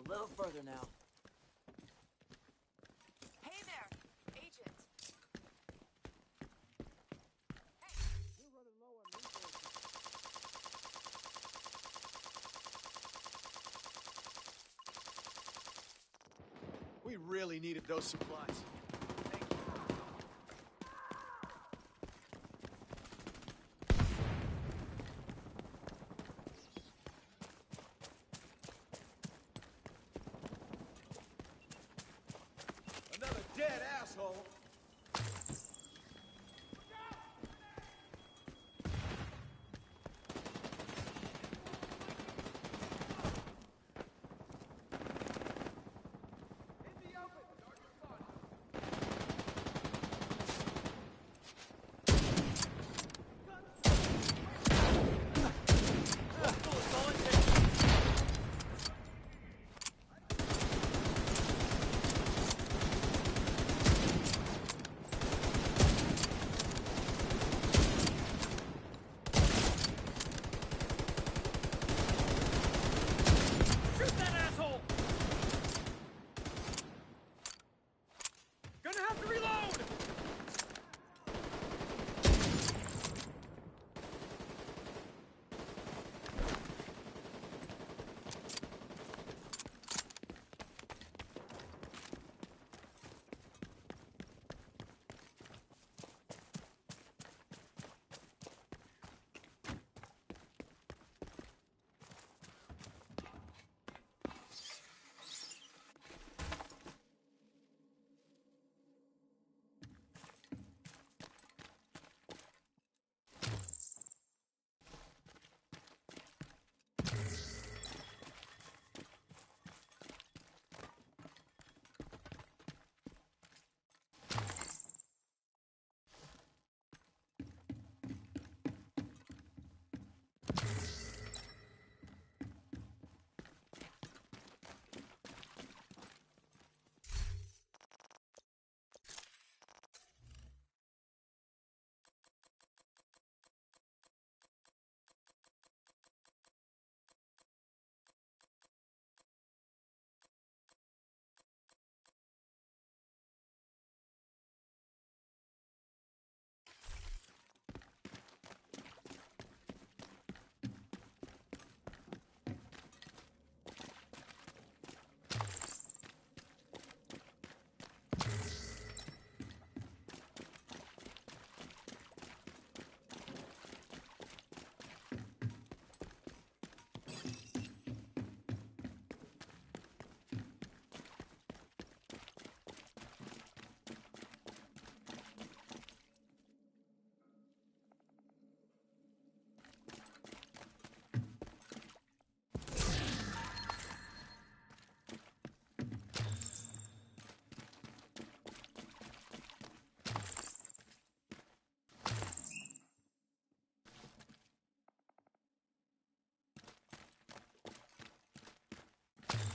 a little further now. Hey there, agent. We're running low on resources. We really needed those supplies. Another dead asshole! Shoot that asshole! Gonna have to reload!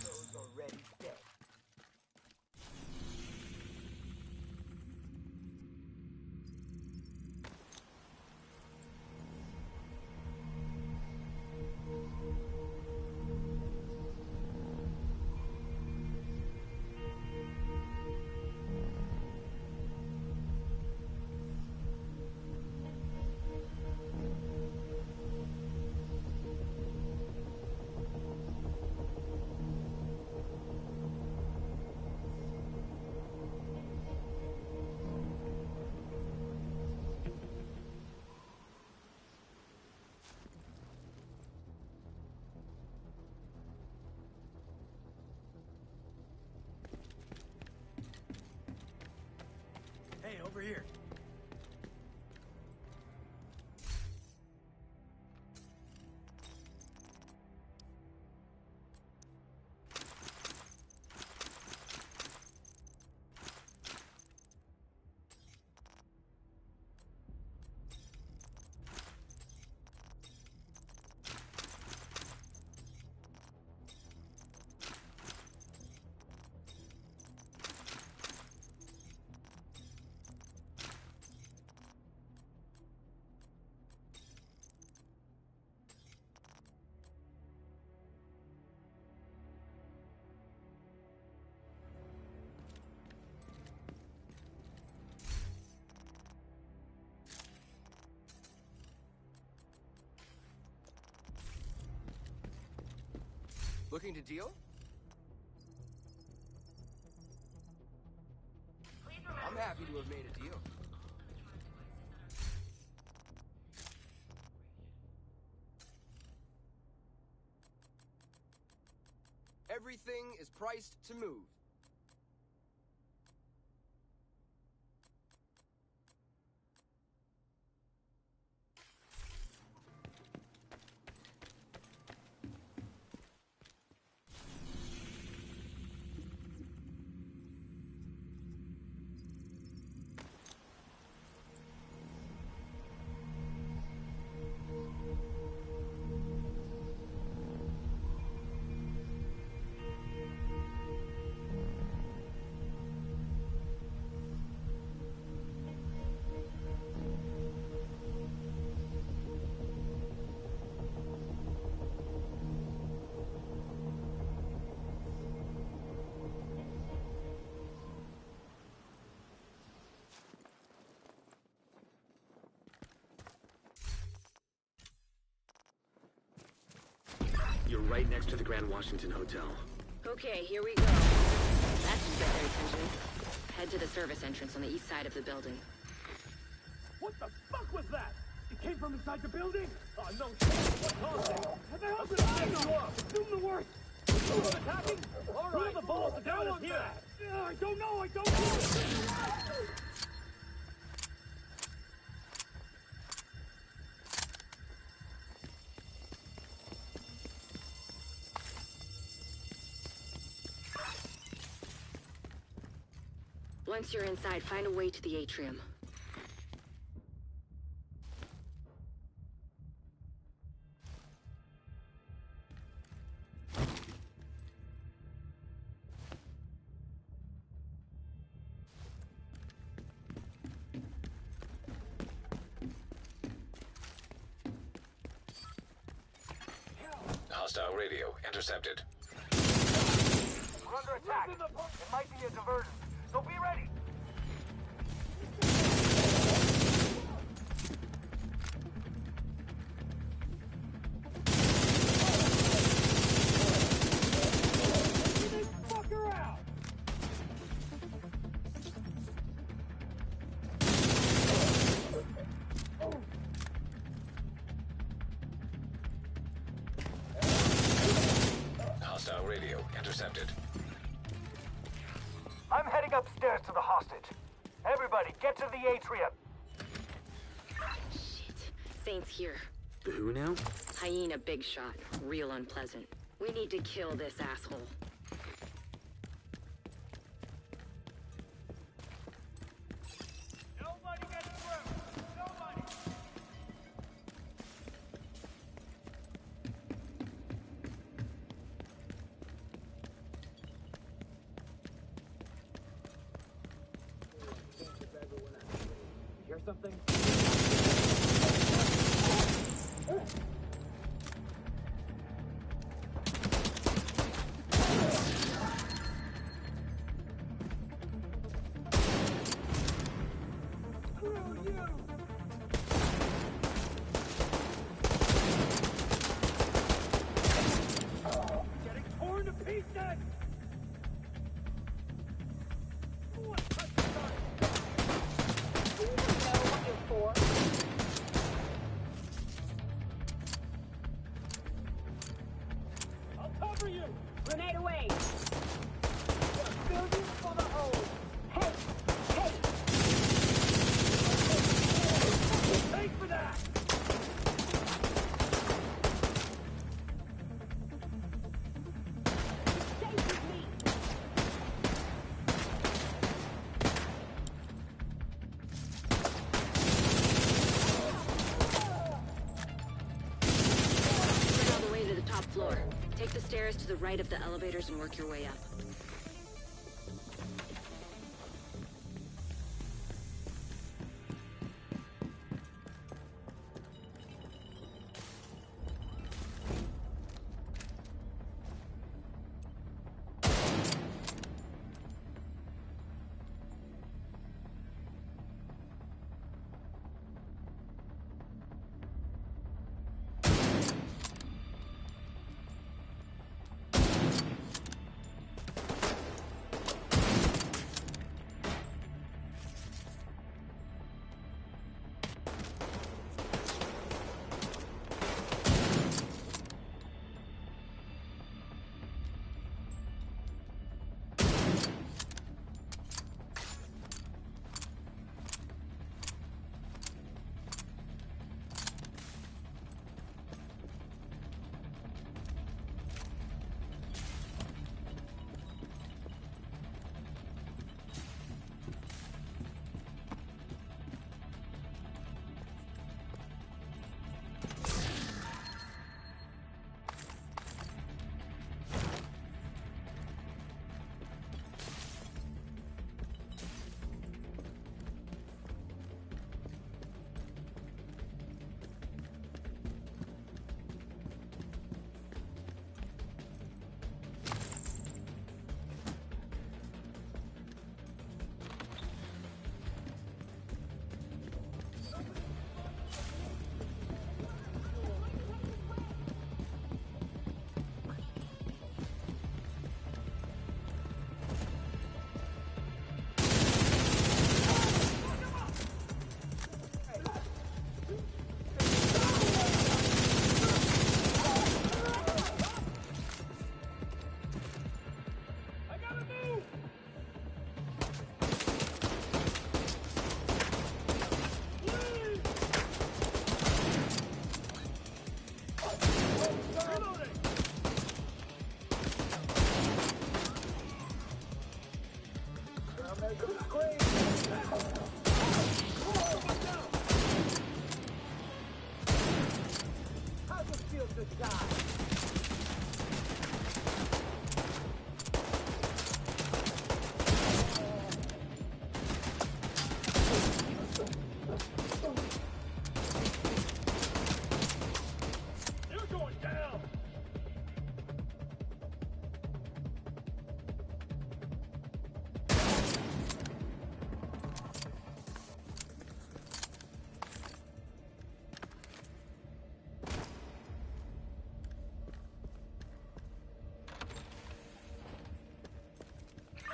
Those already dead. Hey, over here. Looking to deal? I'm happy to have made a deal. Everything is priced to move. You're right next to the Grand Washington Hotel. Okay, here we go. That should get their attention. Head to the service entrance on the east side of the building. What the fuck was that? It came from inside the building? Oh, no shit. What caused it? Have they opened the you up? Assume the worst. Who's attacking? All right. Who are the balls to down us here? I don't know. Once you're inside, find a way to the atrium. Hostile radio intercepted. We're under attack. It might be a diversion, so be ready. Hostile radio intercepted. I'm heading upstairs to the hostage. Everybody, get to the atrium. Shit. Saint's here. The who now? Hyena big shot. Real unpleasant. We need to kill this asshole. Nobody get through. Nobody. Hear something? Getting torn to pieces! What touched the gun? Do you know what you're for? I'll cover you! Grenade away! Building for the hole! Hey! Hey! Pay for that! Stay with me! Spread all the way to the top floor. Take the stairs to the right of the elevators and work your way up. You're going down!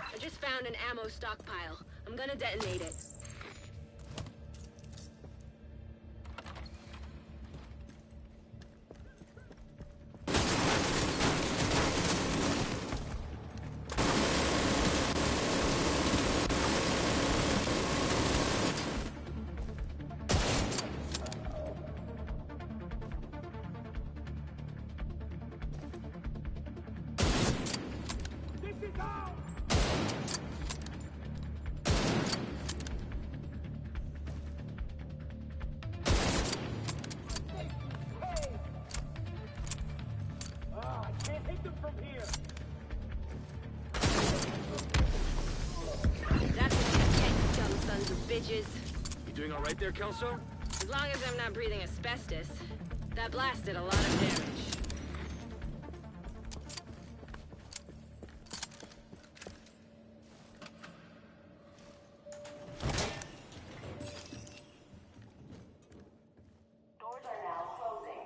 I just found an ammo stockpile. I'm gonna detonate it. This is out! I can't hit them from here! That's what you get, you dumb sons of bitches. You doing all right there, Kelso? As long as I'm not breathing asbestos. That blast did a lot of damage. Doors are now closing.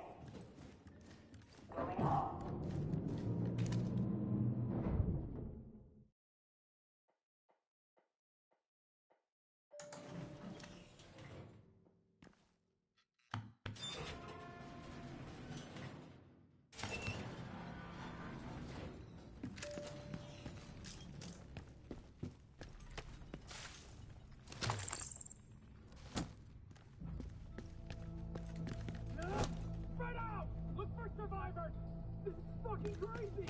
Going off. Spread out! Look for survivors! This is fucking crazy!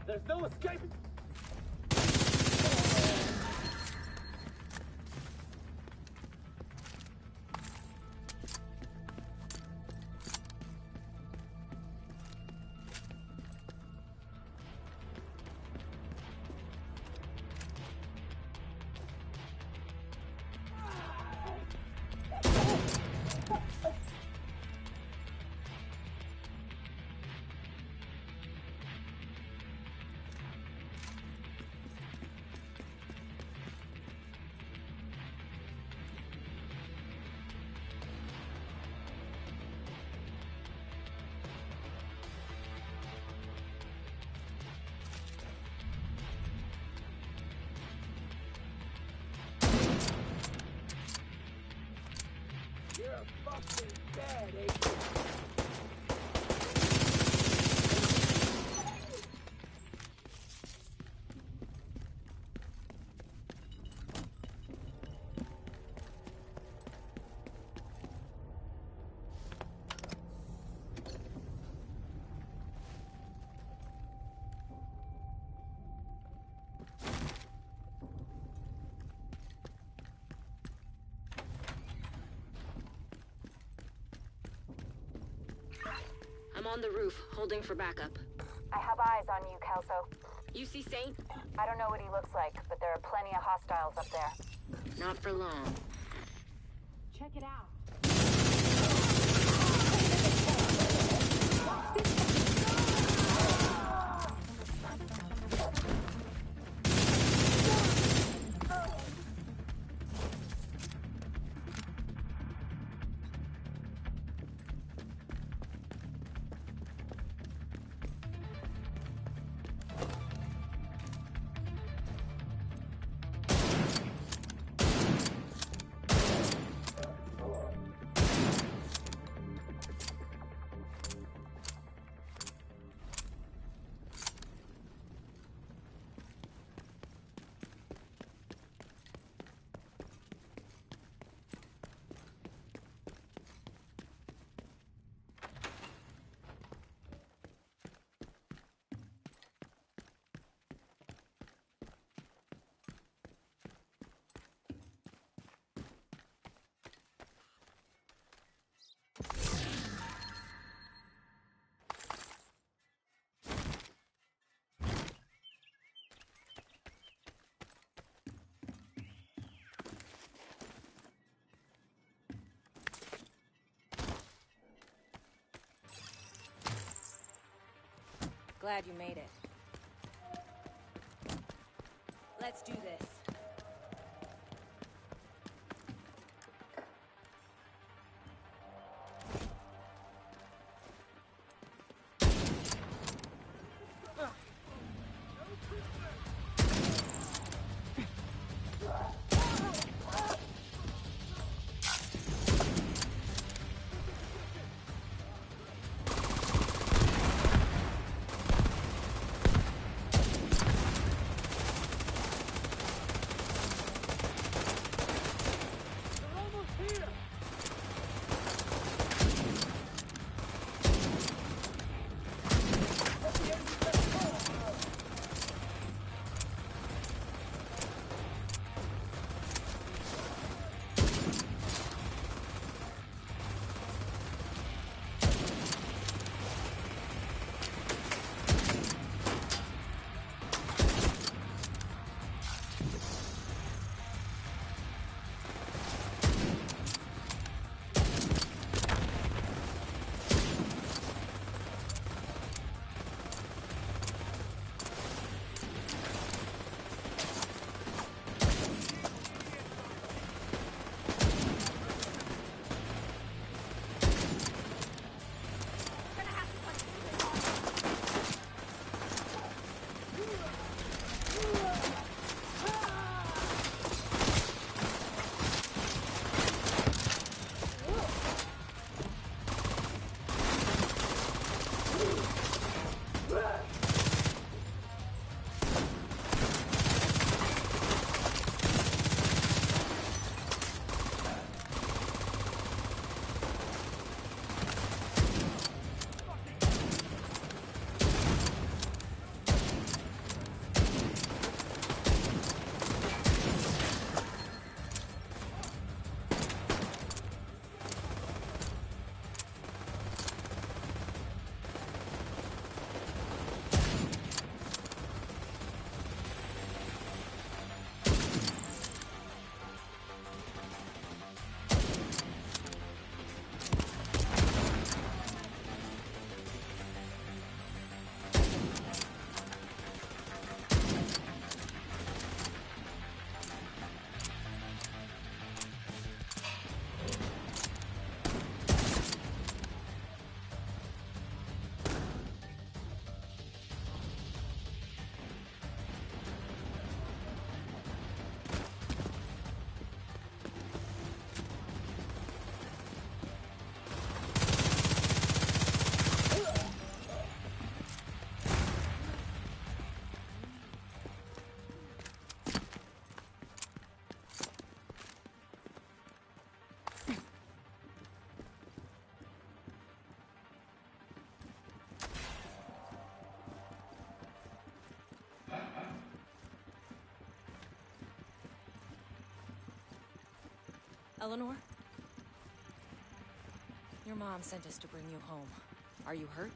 There's no escaping! You're fucking dead, Agent. I'm on the roof, holding for backup. I have eyes on you, Kelso. You see Saint? I don't know what he looks like, but there are plenty of hostiles up there. Not for long. Check it out. Glad you made it. Let's do this. Eleanor? Your mom sent us to bring you home. Are you hurt?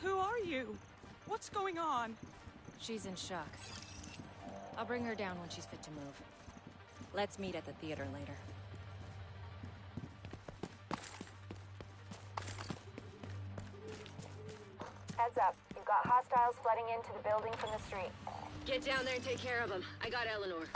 Who you? What's going on? She's in shock. I'll bring her down when she's fit to move. Let's meet at the theater later. Heads up. You've got hostiles flooding into the building from the street. Get down there and take care of them. I got Eleanor.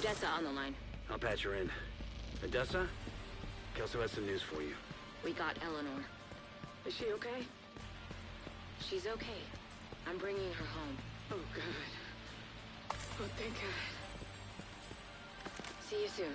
Odessa on the line. I'll patch her in. Odessa? Kelso has some news for you. We got Eleanor. Is she okay? She's okay. I'm bringing her home. Oh, God. Oh, thank God. See you soon.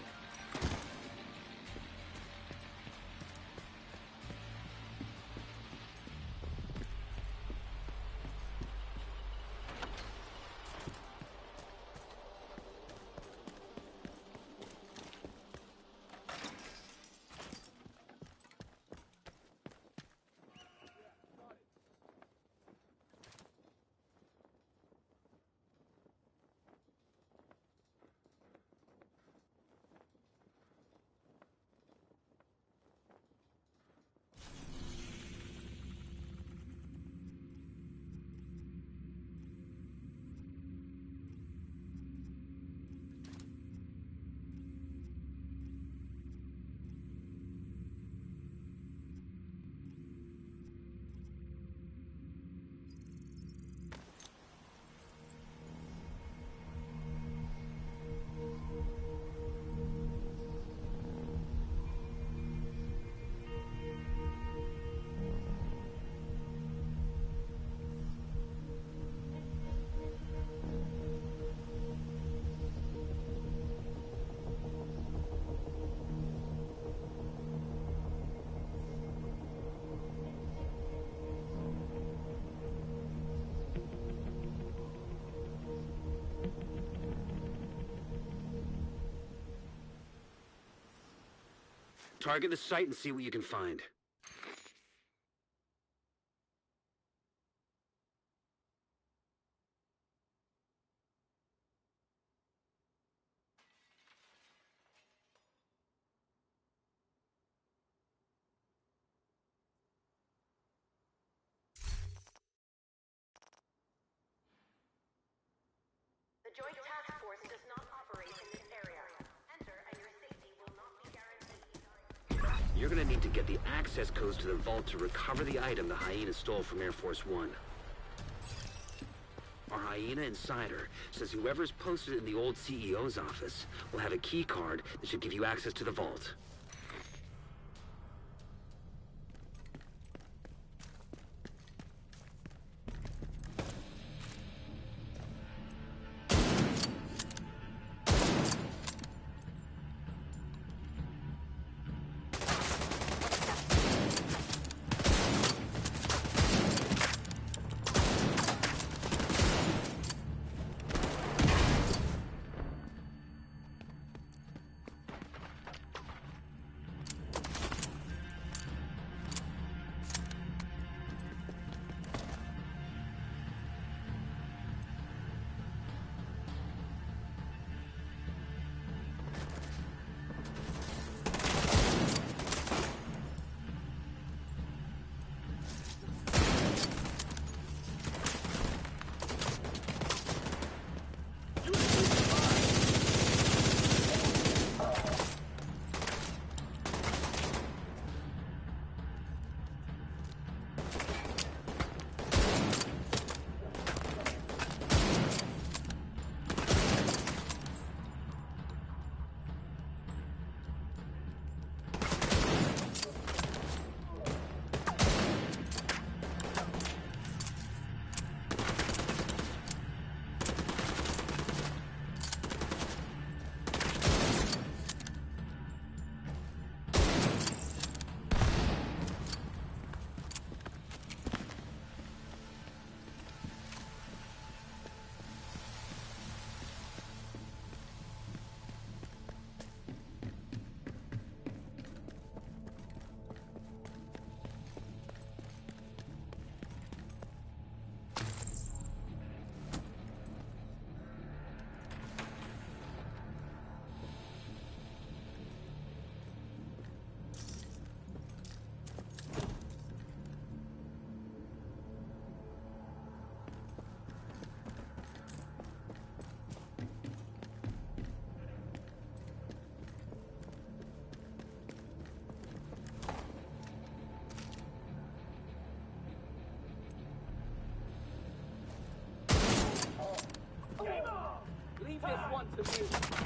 Target the site and see what you can find. The Joint Task Force does not operate in this area. Enter and your safety will not be guaranteed. You're gonna need to get the access codes to the vault to recover the item the Hyena stole from Air Force One. Our Hyena insider says whoever's posted in the old CEO's office will have a key card that should give you access to the vault. wants of you.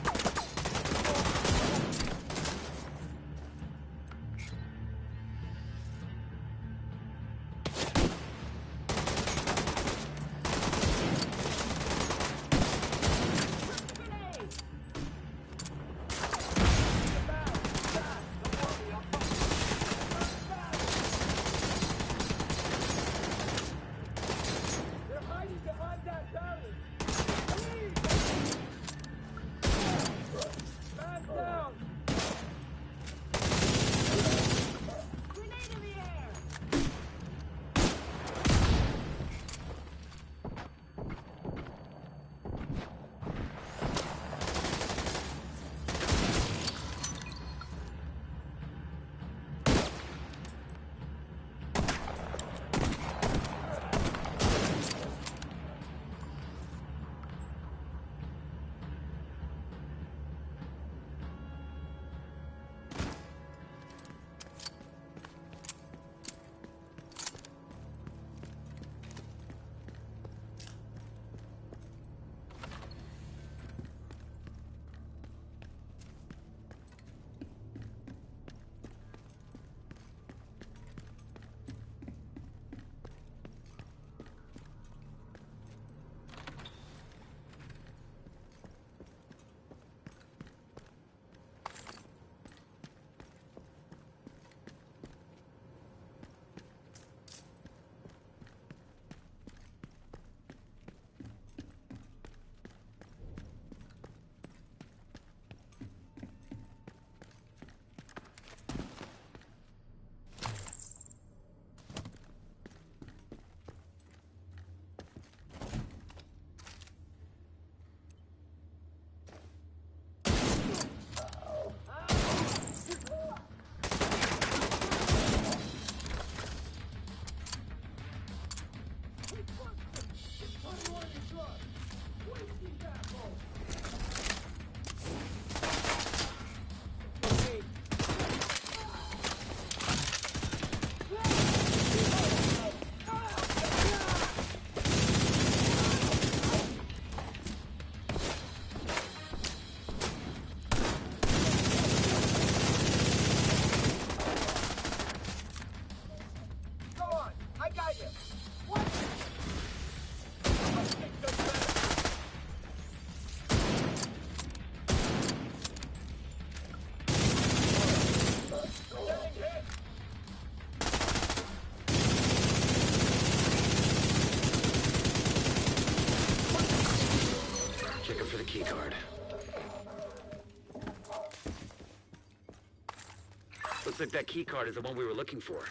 Looks like that key card is the one we were looking for.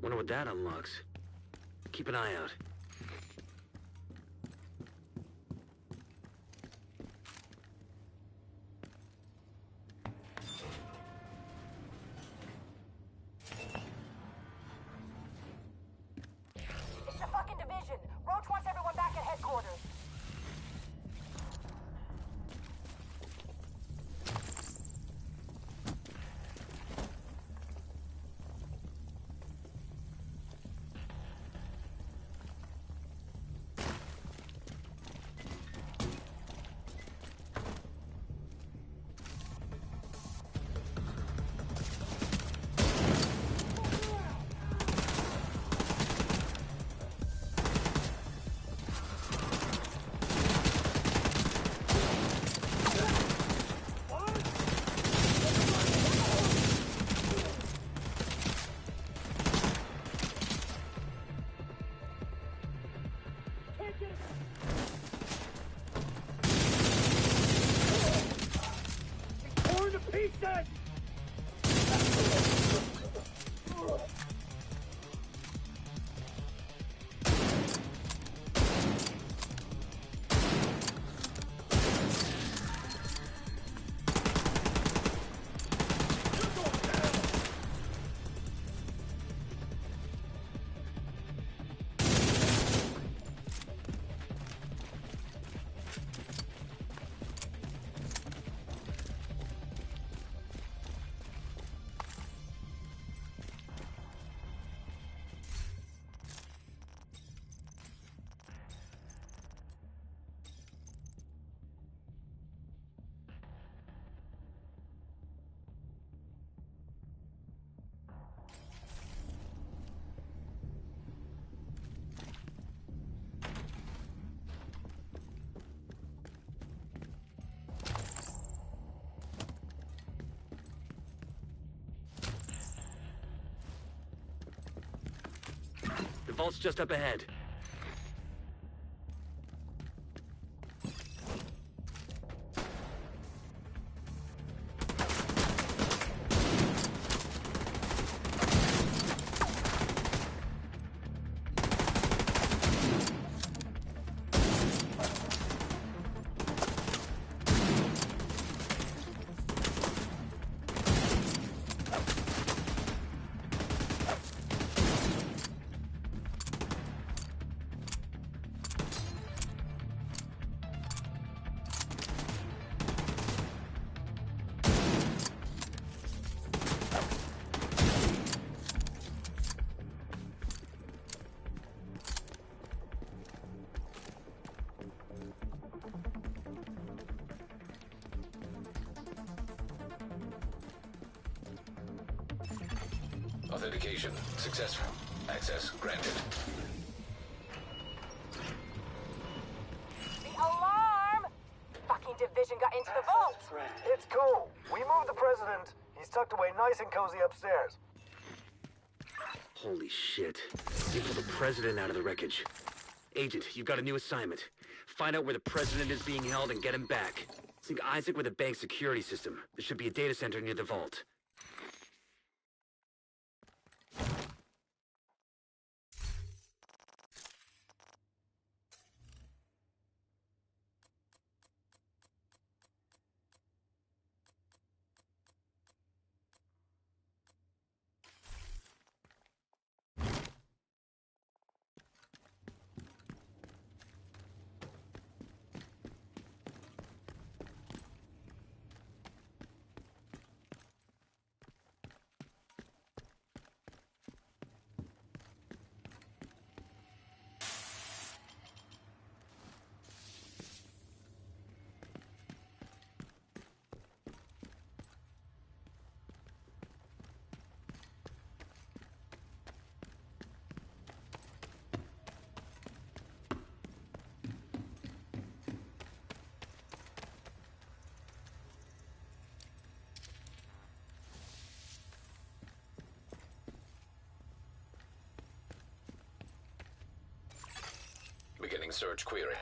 Wonder what that unlocks. Keep an eye out. It's the fucking division. Roach wants everyone back at headquarters. vault's just up ahead. Authentication successful. Access granted. The alarm! Fucking division got into the vault! It's cool. We moved the president. He's tucked away nice and cozy upstairs. Holy shit. They pulled the president out of the wreckage. Agent, you've got a new assignment. Find out where the president is being held and get him back. Sync Isaac with a bank security system. There should be a data center near the vault. Beginning search query.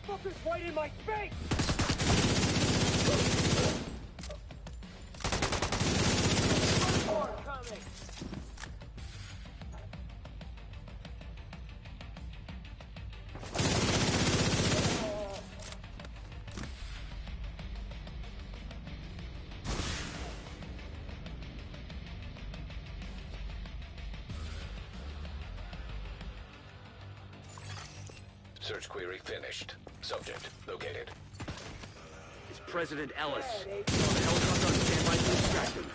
Fucker's right in my face! More coming! Search query finished. Subject located. It's President Ellis. Helicopter on standby to extract him.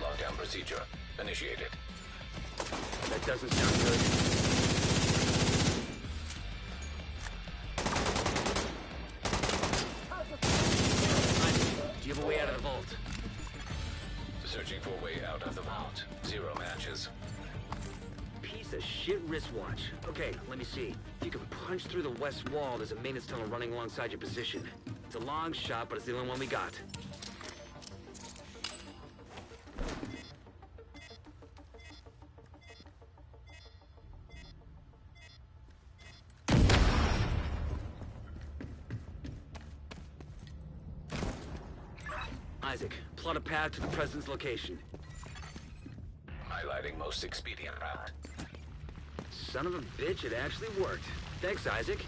Lockdown procedure initiated. That doesn't sound good. Searching for a way out of the vault. 0 matches. Piece of shit wristwatch. Okay, let me see. If you can punch through the west wall, there's a maintenance tunnel running alongside your position. It's a long shot, but it's the only one we got. Isaac, plot a path to the President's location. Highlighting most expedient route. Son of a bitch, it actually worked. Thanks, Isaac.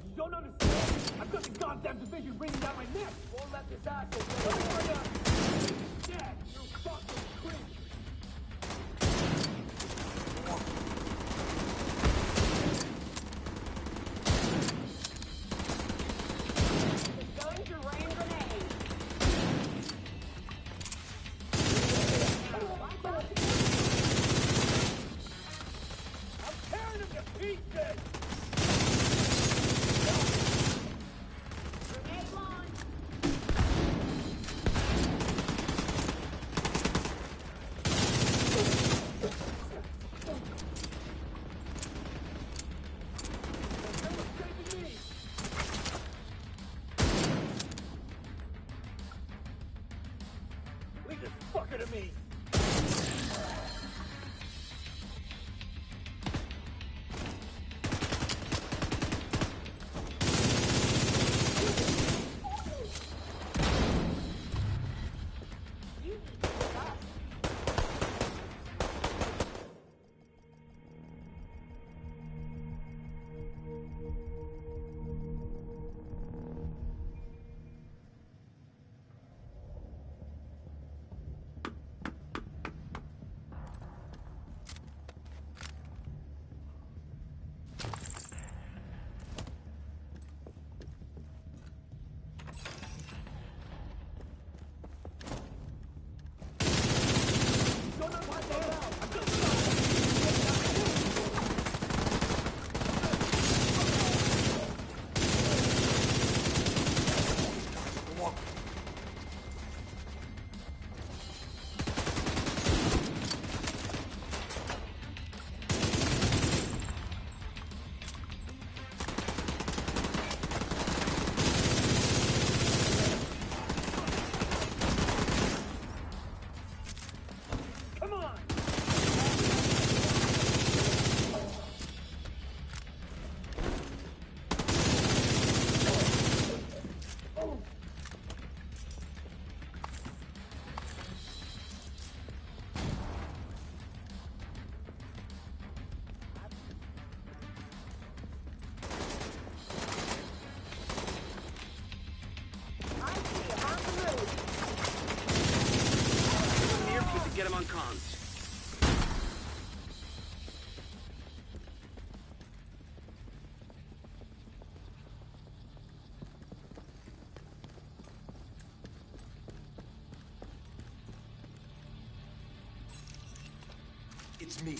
You don't understand? I've got the goddamn division breathing down my neck! Won't let this asshole go! Hurry up! Dad, you fucking cringe! It's going to rain grenades. I'm tearing him to pieces! Grenade launch. Leave this fucker to me! Get him on comms. It's me,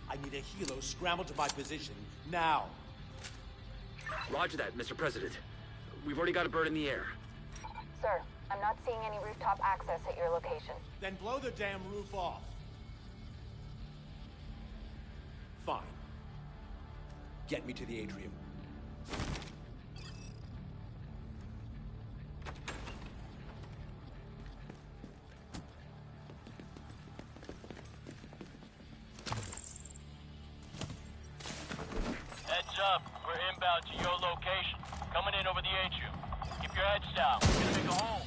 I need a helo scrambled to my position now. Roger that, Mr. President. We've already got a bird in the air. Sir, I'm not seeing any rooftop access at your location. Then blow the damn roof off. Fine. Get me to the atrium. Heads up, we're inbound to your location. Coming in over the atrium. Keep your heads down. We're gonna make a hole.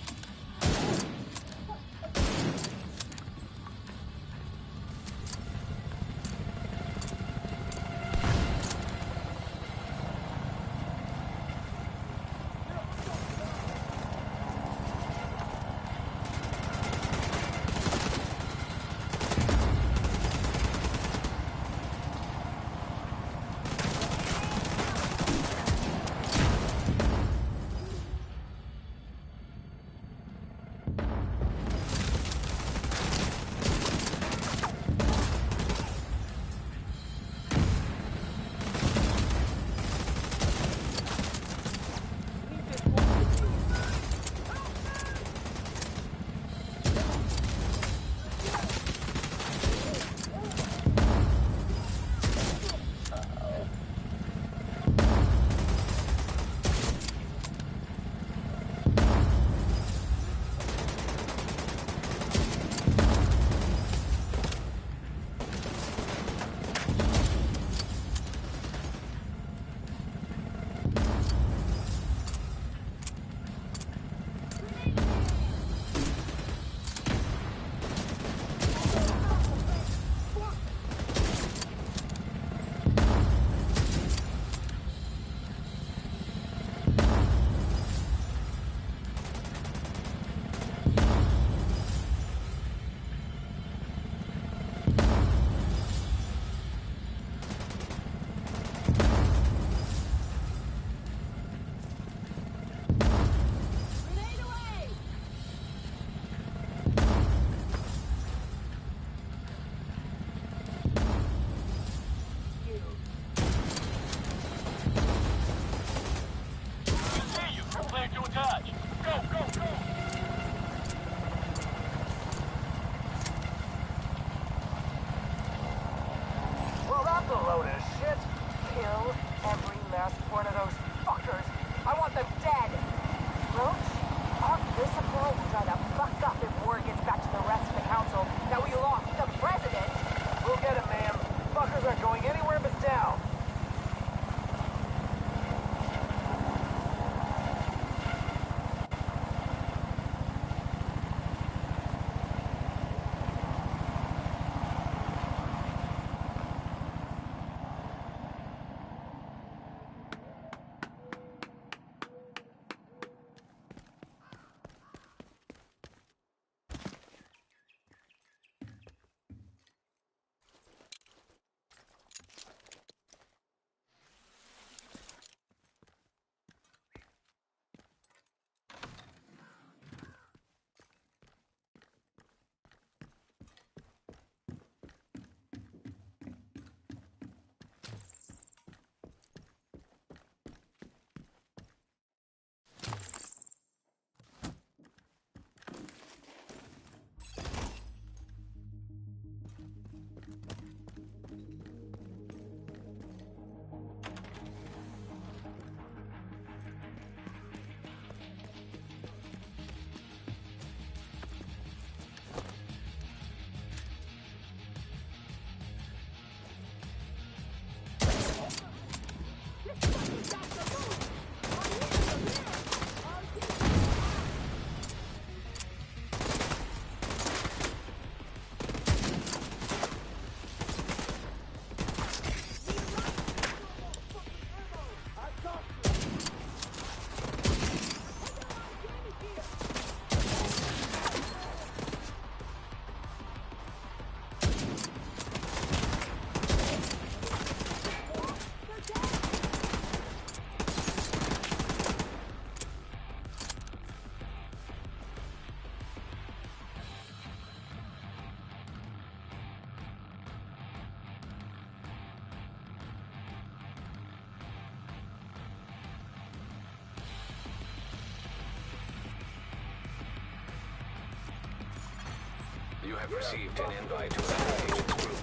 You have received an invite to another agent's group.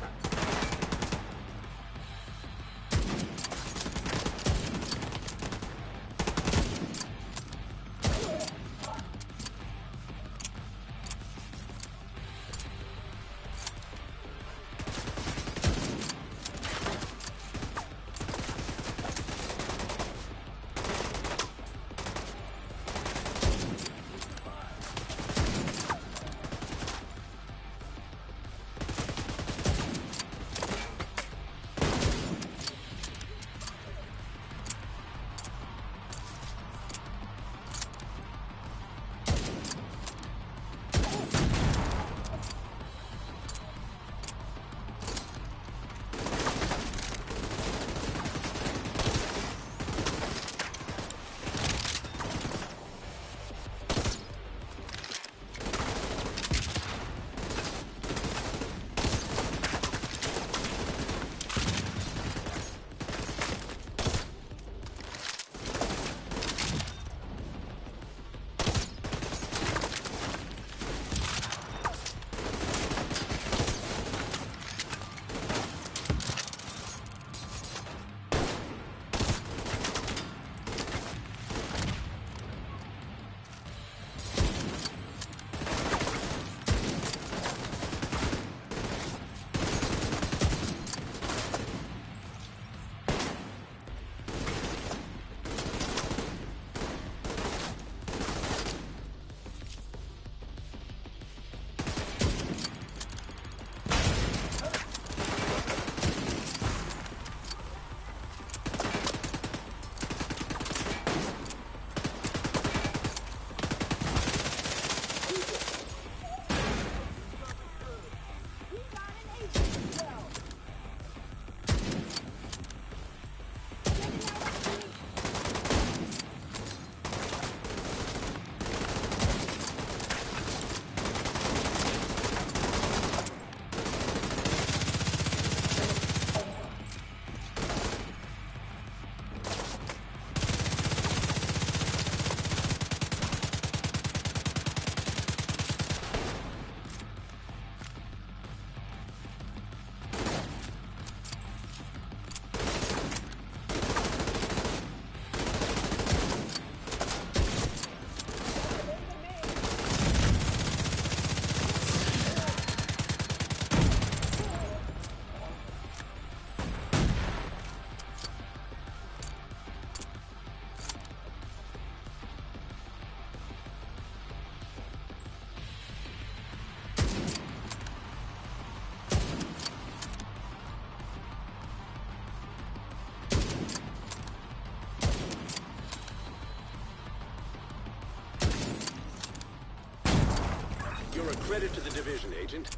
You're a credit to the division, Agent.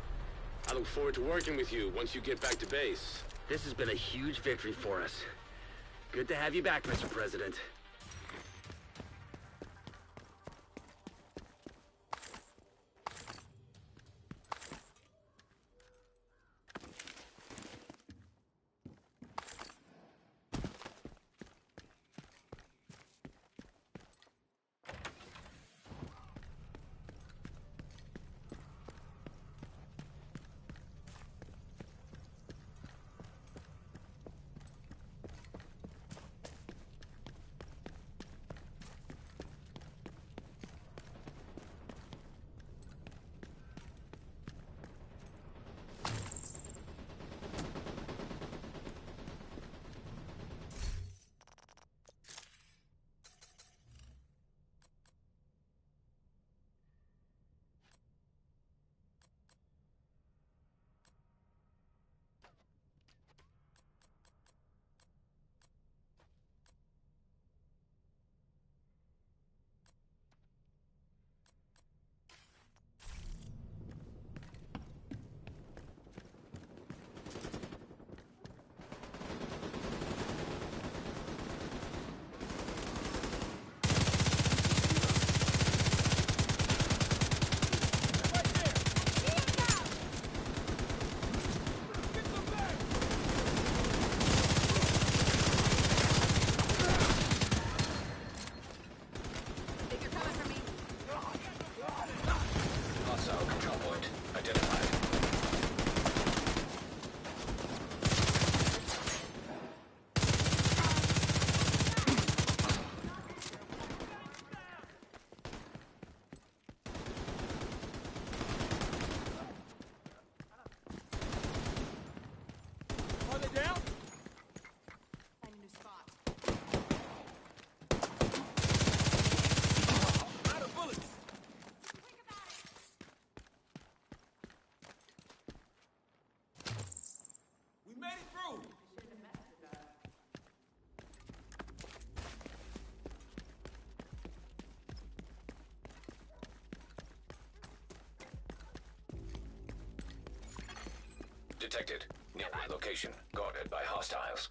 I look forward to working with you once you get back to base. This has been a huge victory for us. Good to have you back, Mr. President. detected. Nearby location, guarded by hostiles.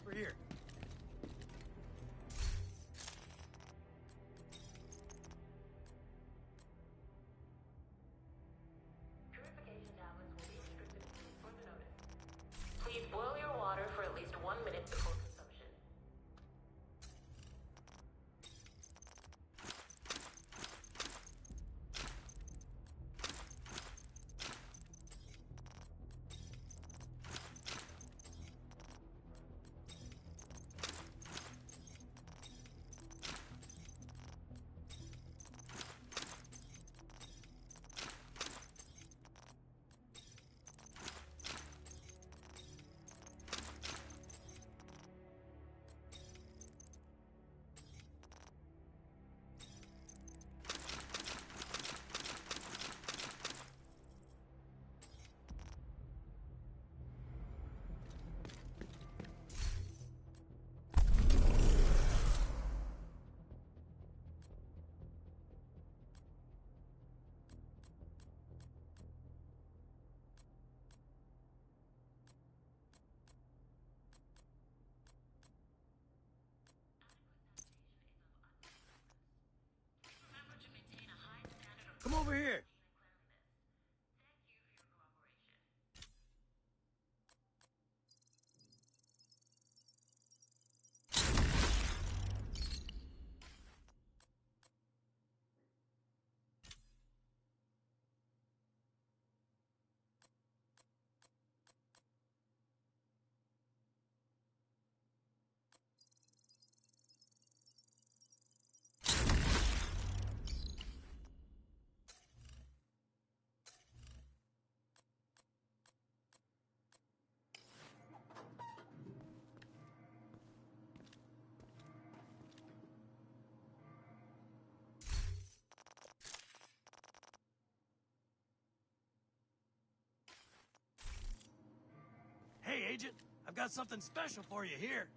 We're here. Purification tablets will be distributed for the notice. Please boil your water for at least 1 minute before consumption. Come over here. Hey, Agent, I've got something special for you here.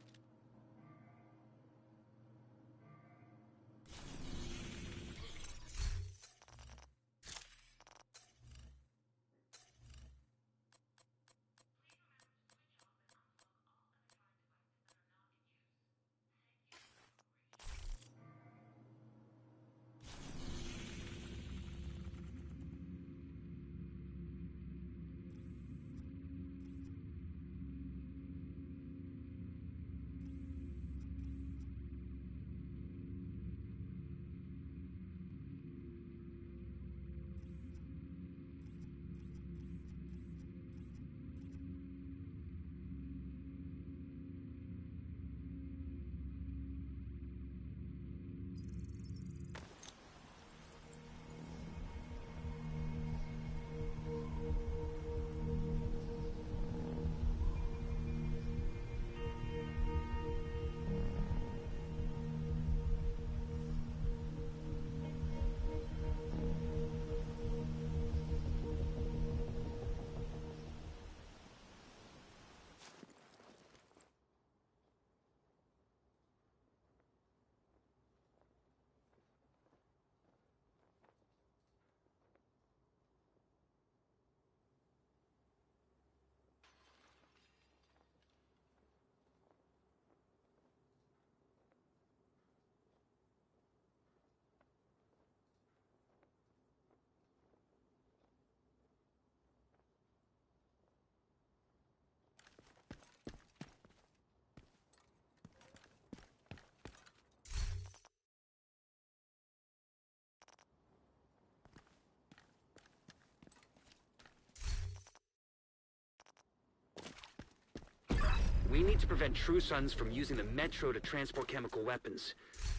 We need to prevent True Sons from using the Metro to transport chemical weapons.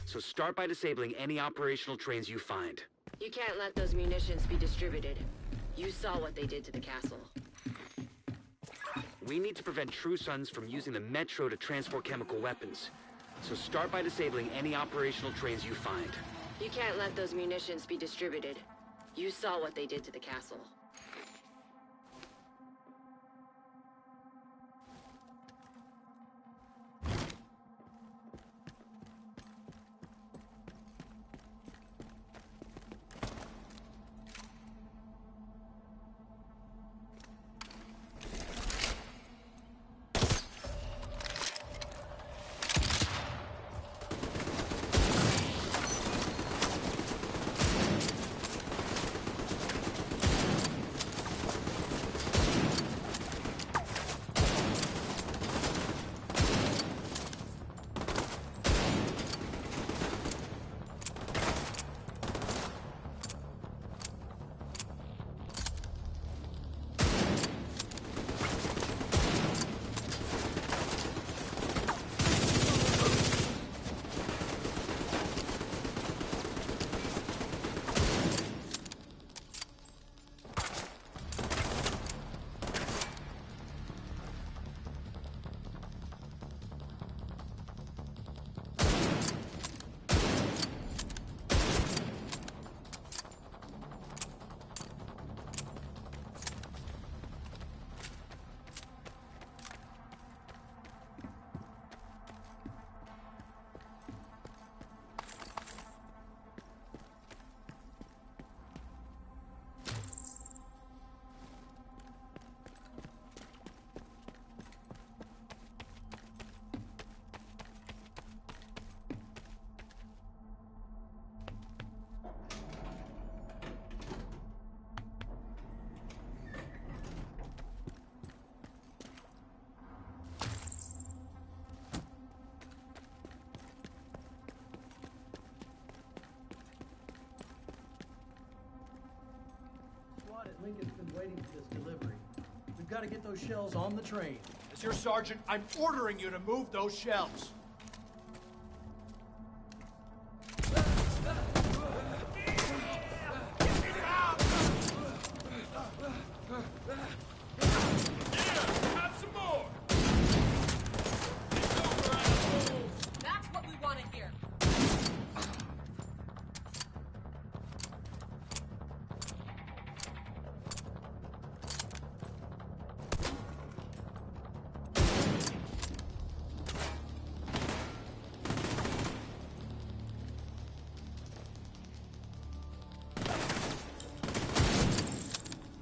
So start by disabling any operational trains you find. You can't let those munitions be distributed. You saw what they did to the castle. We need to prevent True Sons from using the Metro to transport chemical weapons. So start by disabling any operational trains you find. You can't let those munitions be distributed. You saw what they did to the castle. Lincoln's been waiting for this delivery. We've got to get those shells on the train. As your sergeant, I'm ordering you to move those shells. That's what we want to hear.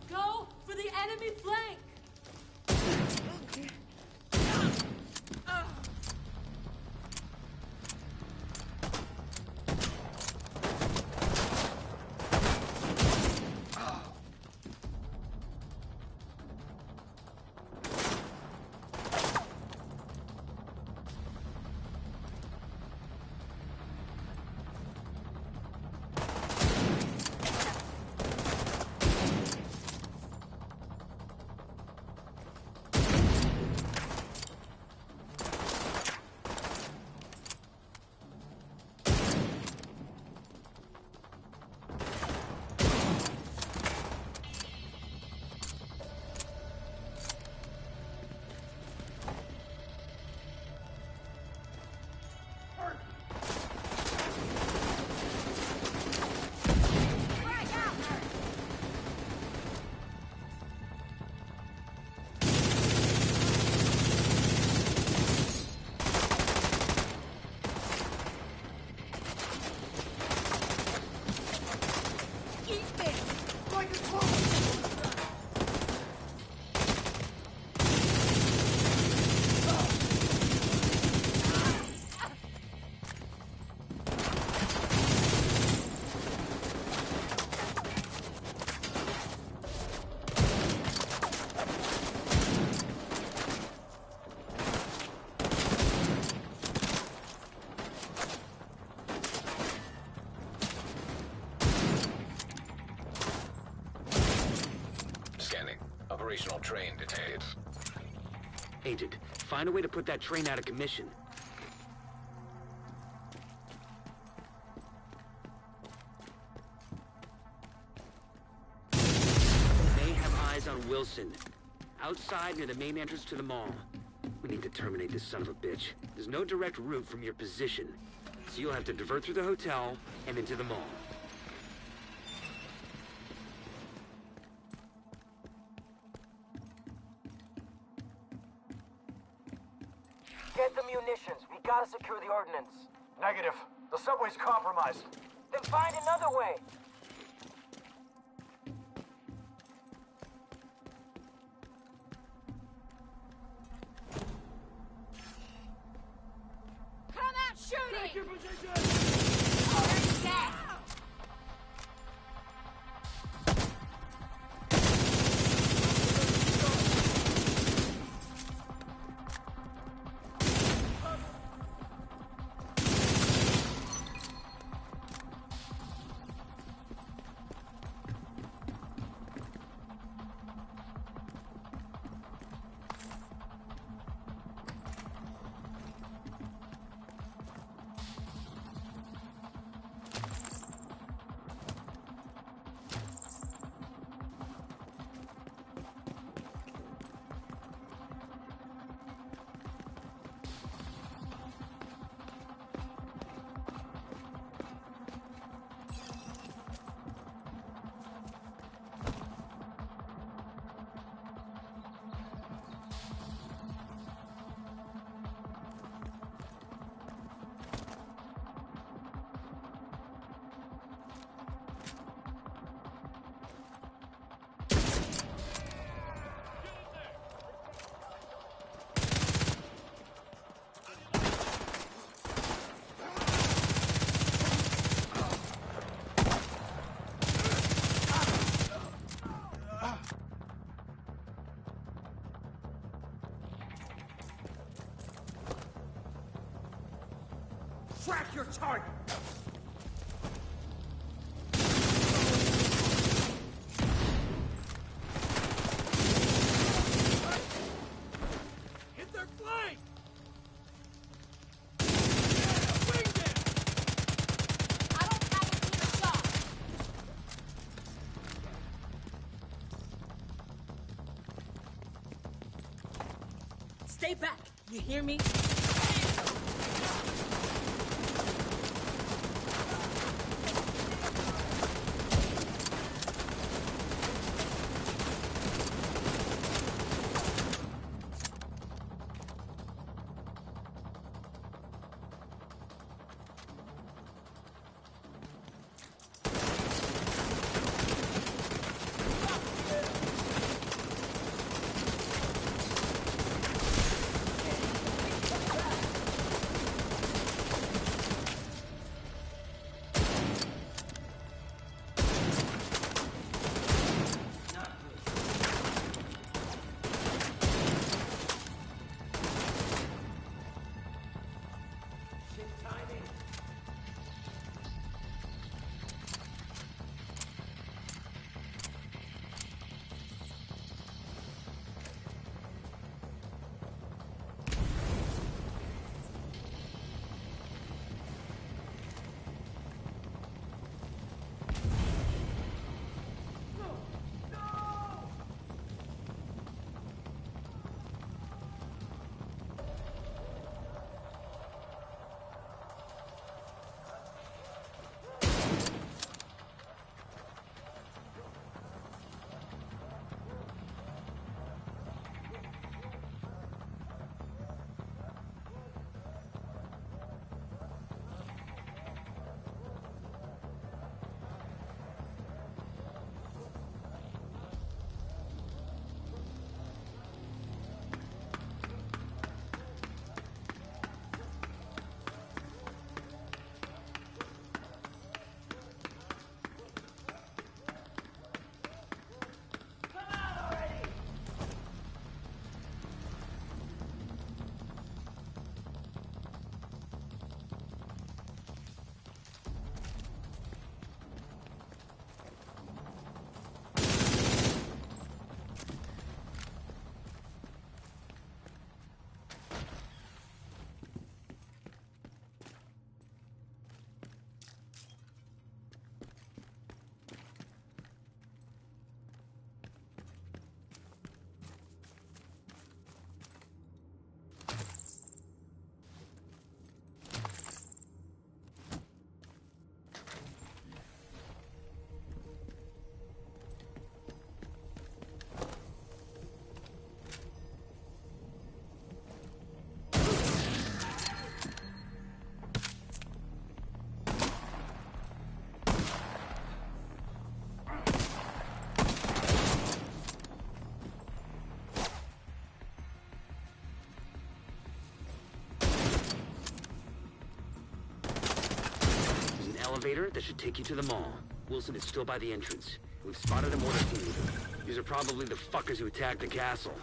Go for the enemy flank! Operational train detained. Agent, find a way to put that train out of commission. They have eyes on Wilson. Outside near the main entrance to the mall. We need to terminate this son of a bitch. There's no direct route from your position, so you'll have to divert through the hotel and into the mall. Get the munitions. We gotta secure the ordnance. Negative. The subway's compromised. Then find another way. Come out shooting! Take your position! Already dead! Track your target! Hit their flank! Wing them! I don't have a clear shot. Stay back. You hear me? elevator that should take you to the mall. Wilson is still by the entrance. We've spotted him order team. These are probably the fuckers who attacked the castle.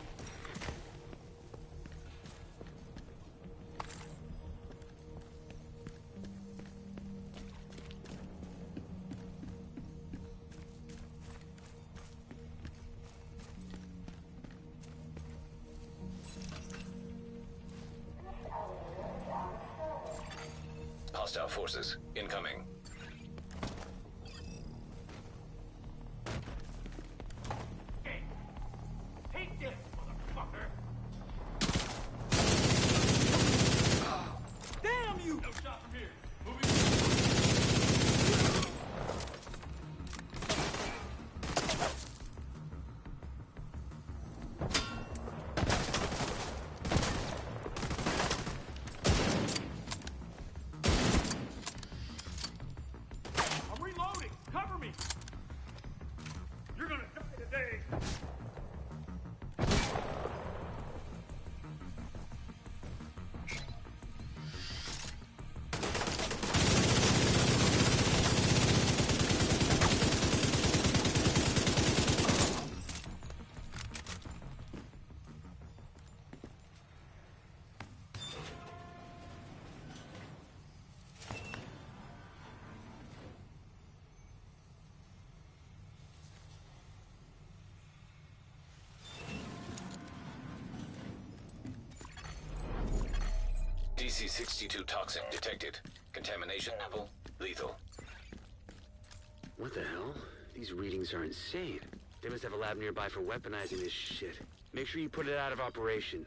Hostile forces incoming. Take this, motherfucker! Damn you! No shot from here. I'm reloading! Cover me! You're gonna die today! DC-62 toxin detected. Contamination level lethal. What the hell? These readings are insane. They must have a lab nearby for weaponizing this shit. Make sure you put it out of operation.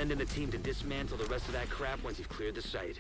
send in a team to dismantle the rest of that crap once you've cleared the site.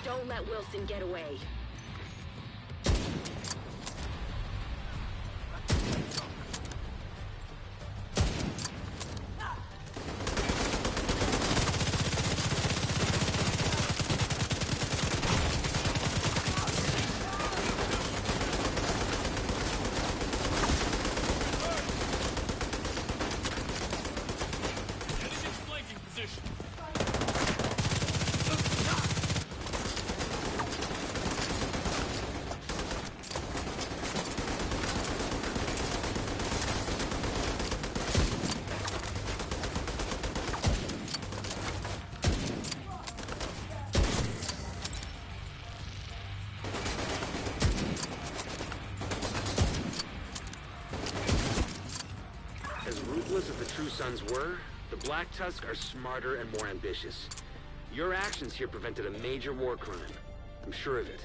Don't let Wilson get away. As ruthless as the True Sons were, the Black Tusk are smarter and more ambitious. Your actions here prevented a major war crime. I'm sure of it.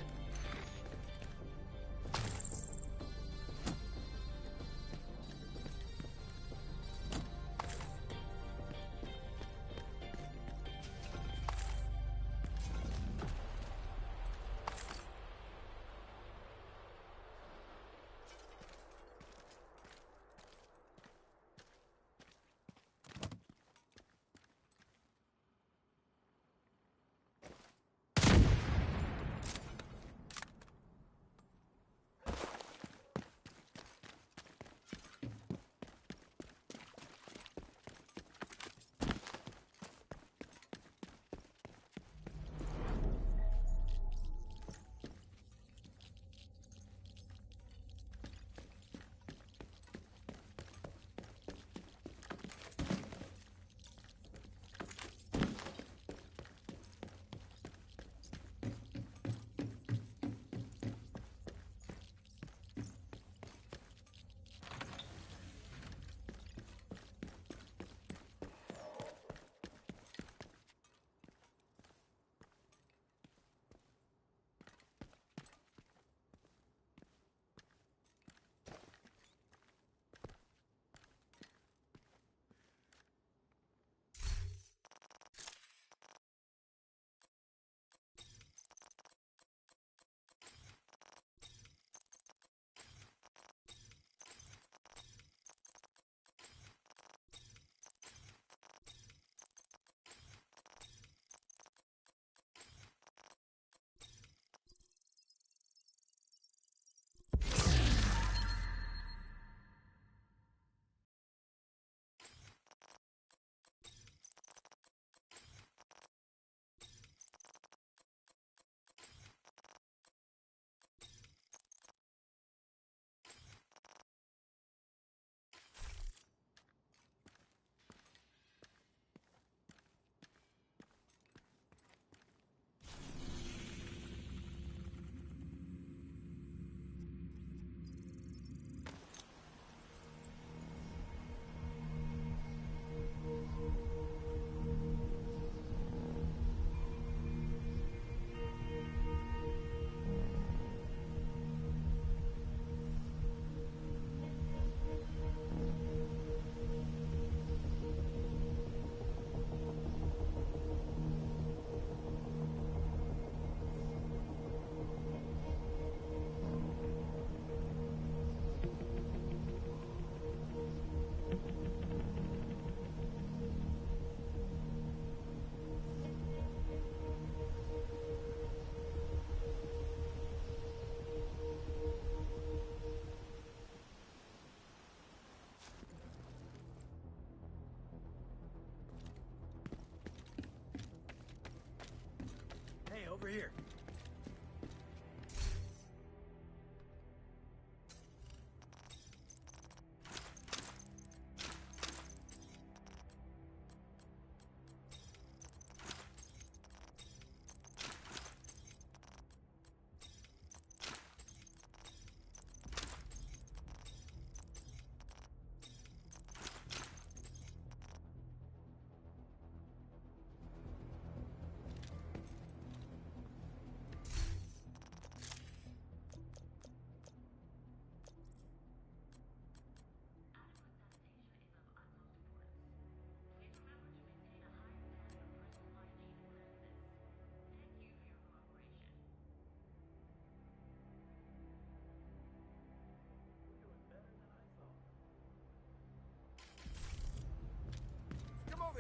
Over here.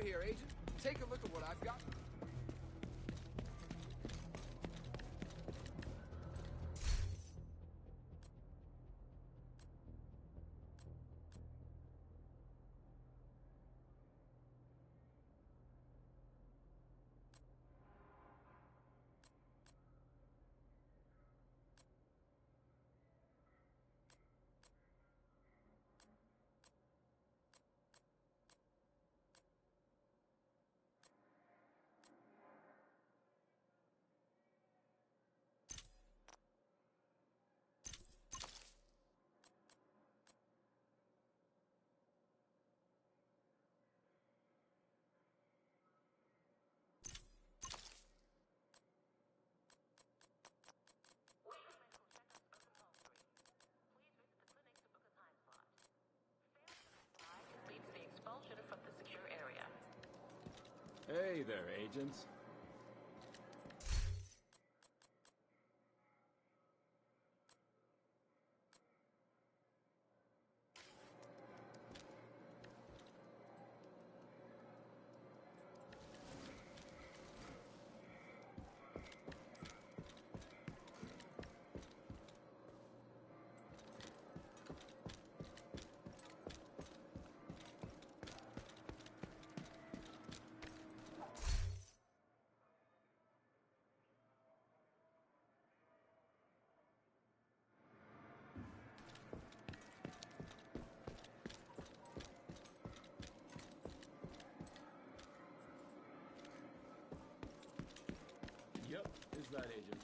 Over here, Agent. Take a look at what I've got. Leads the expulsion from the secure area. Hey there, agents. Yep, is that agent?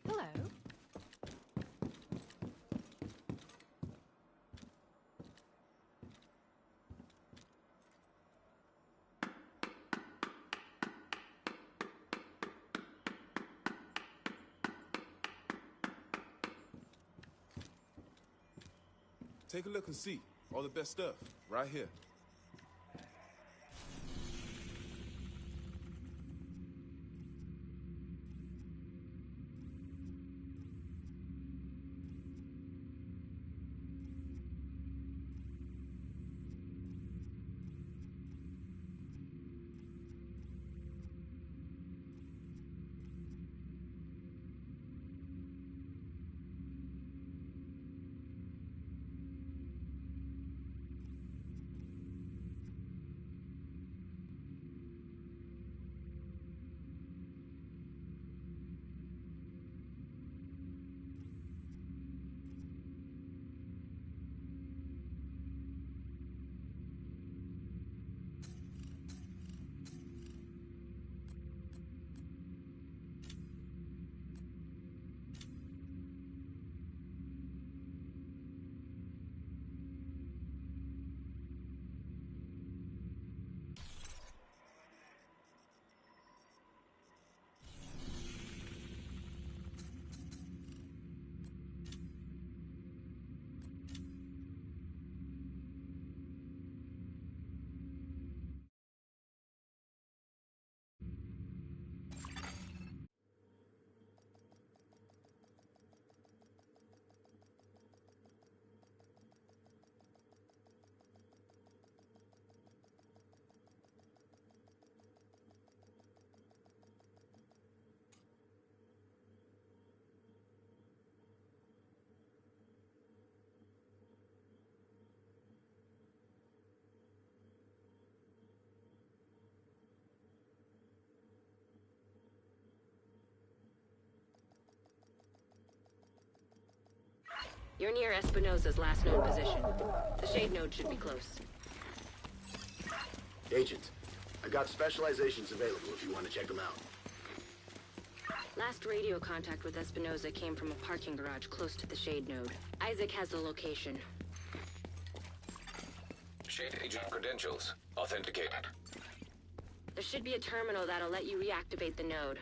Hello. Take a look and see. All the best stuff, right here. You're near Espinosa's last known position. The Shade node should be close. Agent, I got specializations available if you want to check them out. Last radio contact with Espinosa came from a parking garage close to the Shade node. Isaac has the location. Shade agent credentials authenticated. There should be a terminal that'll let you reactivate the node.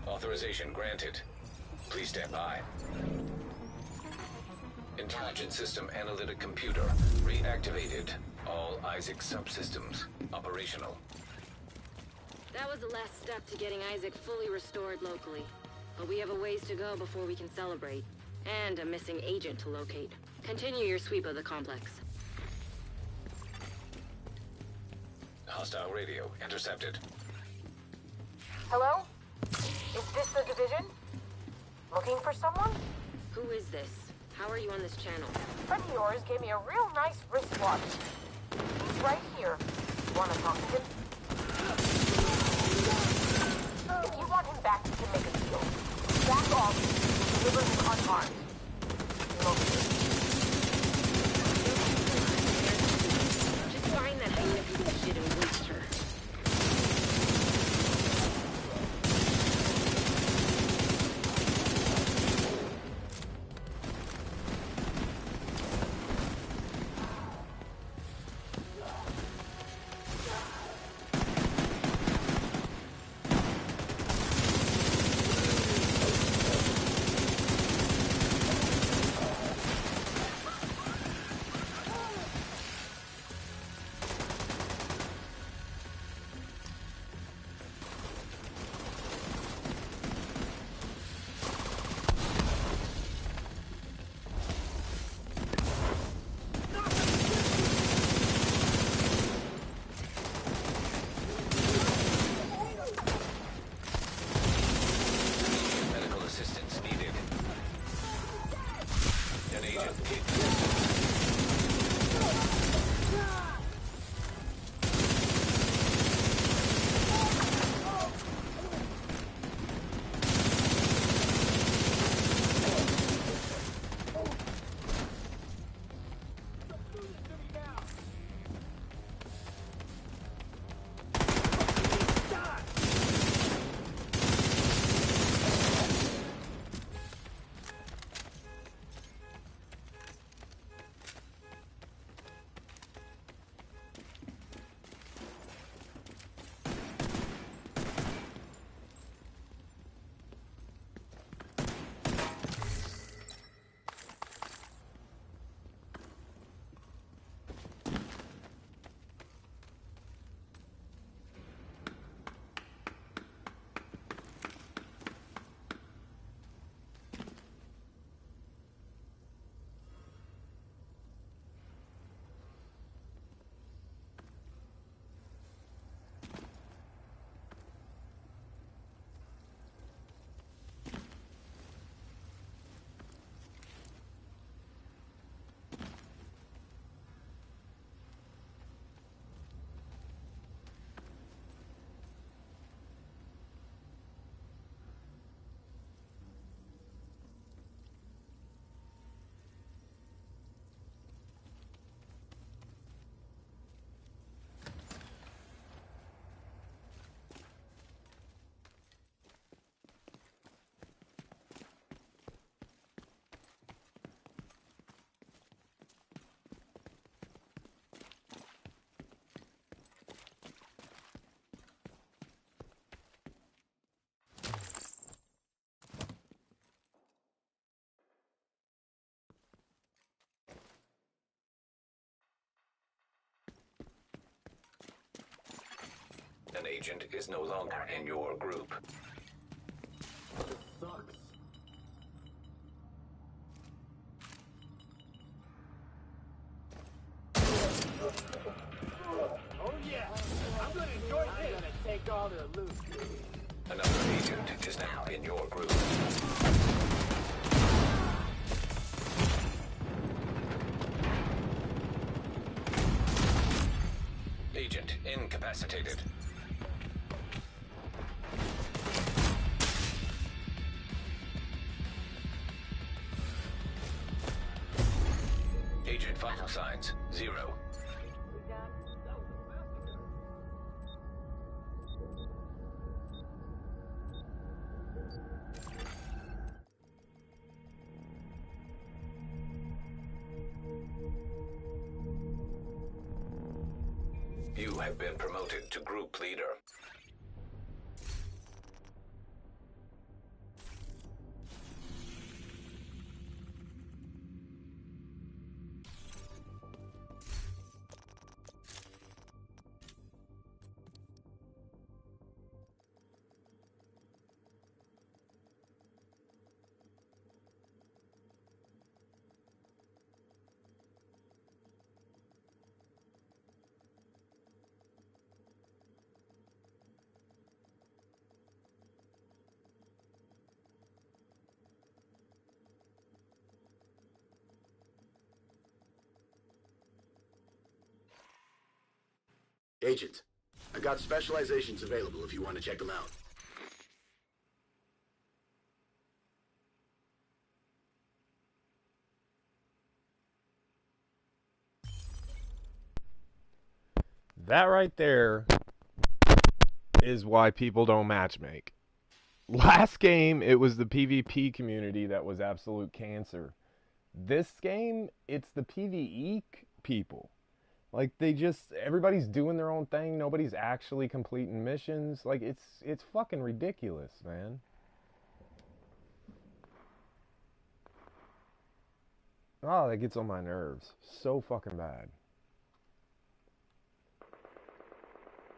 Authorization granted. Please stand by. Intelligent System Analytic Computer reactivated. All Isaac subsystems operational. That was the last step to getting Isaac fully restored locally. But we have a ways to go before we can celebrate. And a missing agent to locate. Continue your sweep of the complex. Hostile radio intercepted. Hello? Is this the division? Looking for someone? Who is this? How are you on this channel? A friend of yours gave me a real nice wristwatch. He's right here. Wanna talk to him? If you want him back, you can make a deal. Back off. Deliver him unharmed. Just find that hyena piece of shit and waste her. An agent is no longer in your group. This sucks. Oh yeah! I'm gonna enjoy this! I'm gonna take all their loot. Another agent is now in your group. Agent incapacitated. Agent vital signs 0. You have been promoted to group leader. Agent, I got specializations available if you want to check them out. That right there is why people don't matchmake. Last game, it was the PvP community that was absolute cancer. This game, it's the PvE people. Like, everybody's doing their own thing. Nobody's actually completing missions. Like, it's fucking ridiculous, man. Oh, that gets on my nerves. So fucking bad.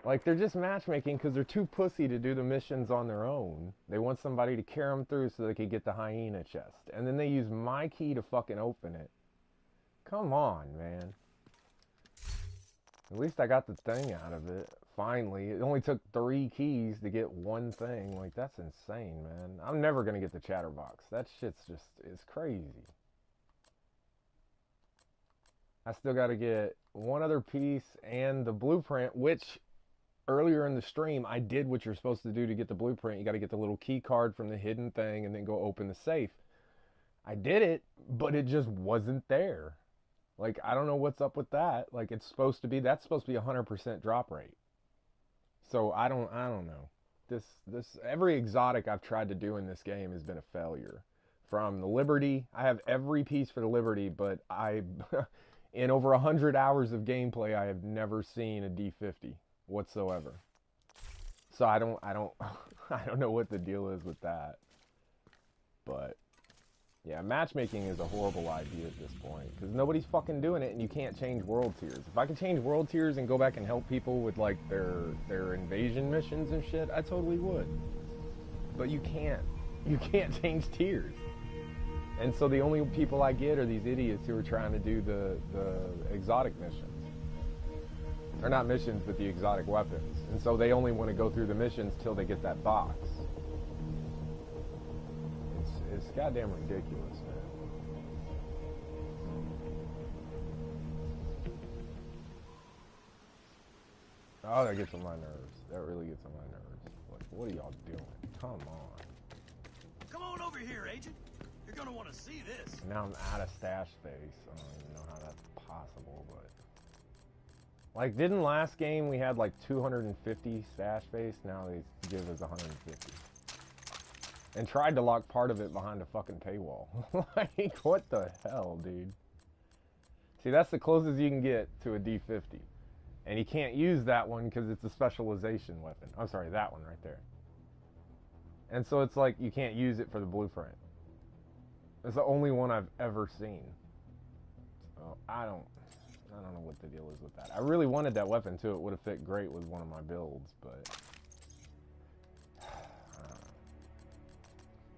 Like, they're just matchmaking because they're too pussy to do the missions on their own. They want somebody to carry them through so they can get the hyena chest. And then they use my key to fucking open it. Come on, man. At least I got the thing out of it. Finally. It only took 3 keys to get one thing. Like, that's insane, man. I'm never going to get the chatterbox. That shit's just, it's crazy. I still got to get one other piece and the blueprint, which earlier in the stream, I did what you're supposed to do to get the blueprint. You got to get the little key card from the hidden thing and then go open the safe. I did it, but it just wasn't there. Like, I don't know what's up with that. Like, that's supposed to be 100% drop rate. So I don't know. Every exotic I've tried to do in this game has been a failure. From the Liberty, I have every piece for the Liberty, but in over 100 hours of gameplay, I have never seen a D50 whatsoever. So I don't know what the deal is with that. But yeah, matchmaking is a horrible idea at this point because nobody's fucking doing it, and you can't change world tiers. If I could change world tiers and go back and help people with like their invasion missions and shit, I totally would. But you can't. You can't change tiers. And so the only people I get are these idiots who are trying to do the exotic missions. Or not missions, but the exotic weapons. And so they only want to go through the missions till they get that box. It's goddamn ridiculous, man. Oh, that gets on my nerves. That really gets on my nerves. Like, what are y'all doing? Come on. Come on over here, Agent. You're gonna want to see this. Now I'm out of stash space. I don't even know how that's possible, but... Like, didn't last game we had like 250 stash space? Now they give us 150. And tried to lock part of it behind a fucking paywall. Like, what the hell, dude? See, that's the closest you can get to a D50. And you can't use that one because it's a specialization weapon. I'm sorry, that one right there. And so it's like, you can't use it for the blueprint. It's the only one I've ever seen. So, I don't know what the deal is with that. I really wanted that weapon too. It would have fit great with one of my builds, but...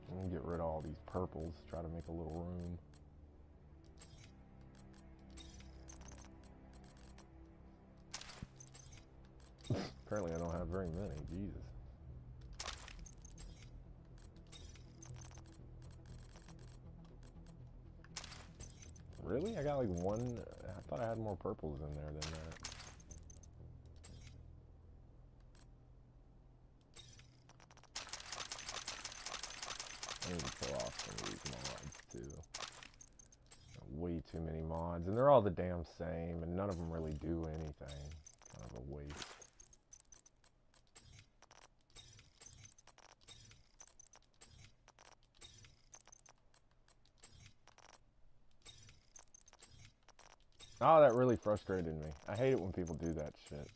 I'm gonna get rid of all these purples, try to make a little room. Apparently I don't have very many, Jesus. Really? I got like one... I thought I had more purples in there than that. I need to kill off some of these mods too. Way too many mods, and they're all the damn same, and none of them really do anything. Kind of a waste. Oh, that really frustrated me. I hate it when people do that shit.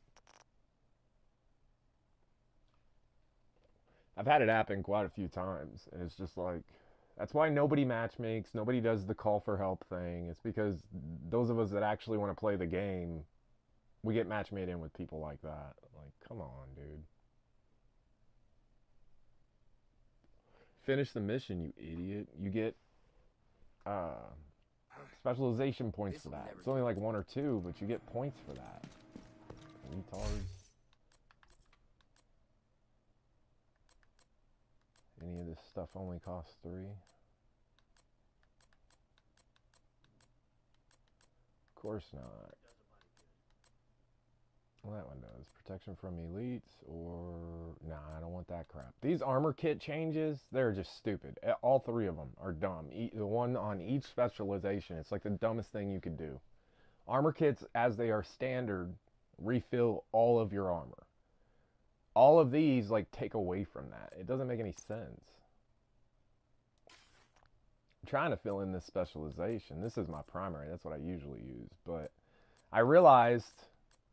I've had it happen quite a few times, and it's just like, that's why nobody matchmakes, nobody does the call for help thing. It's because those of us that actually want to play the game, we get matchmade in with people like that. Like, come on, dude. Finish the mission, you idiot. You get, specialization points for that. It's only like 1 or 2, but you get points for that. Retards. Any of this stuff only costs 3. Of course not. Well, that one does. Protection from elites or... Nah, I don't want that crap. These armor kit changes, they're just stupid. All three of them are dumb. The one on each specialization, it's like the dumbest thing you could do. Armor kits, as they are standard, refill all of your armor. All of these, like, take away from that. It doesn't make any sense. I'm trying to fill in this specialization. This is my primary. That's what I usually use. But I realized,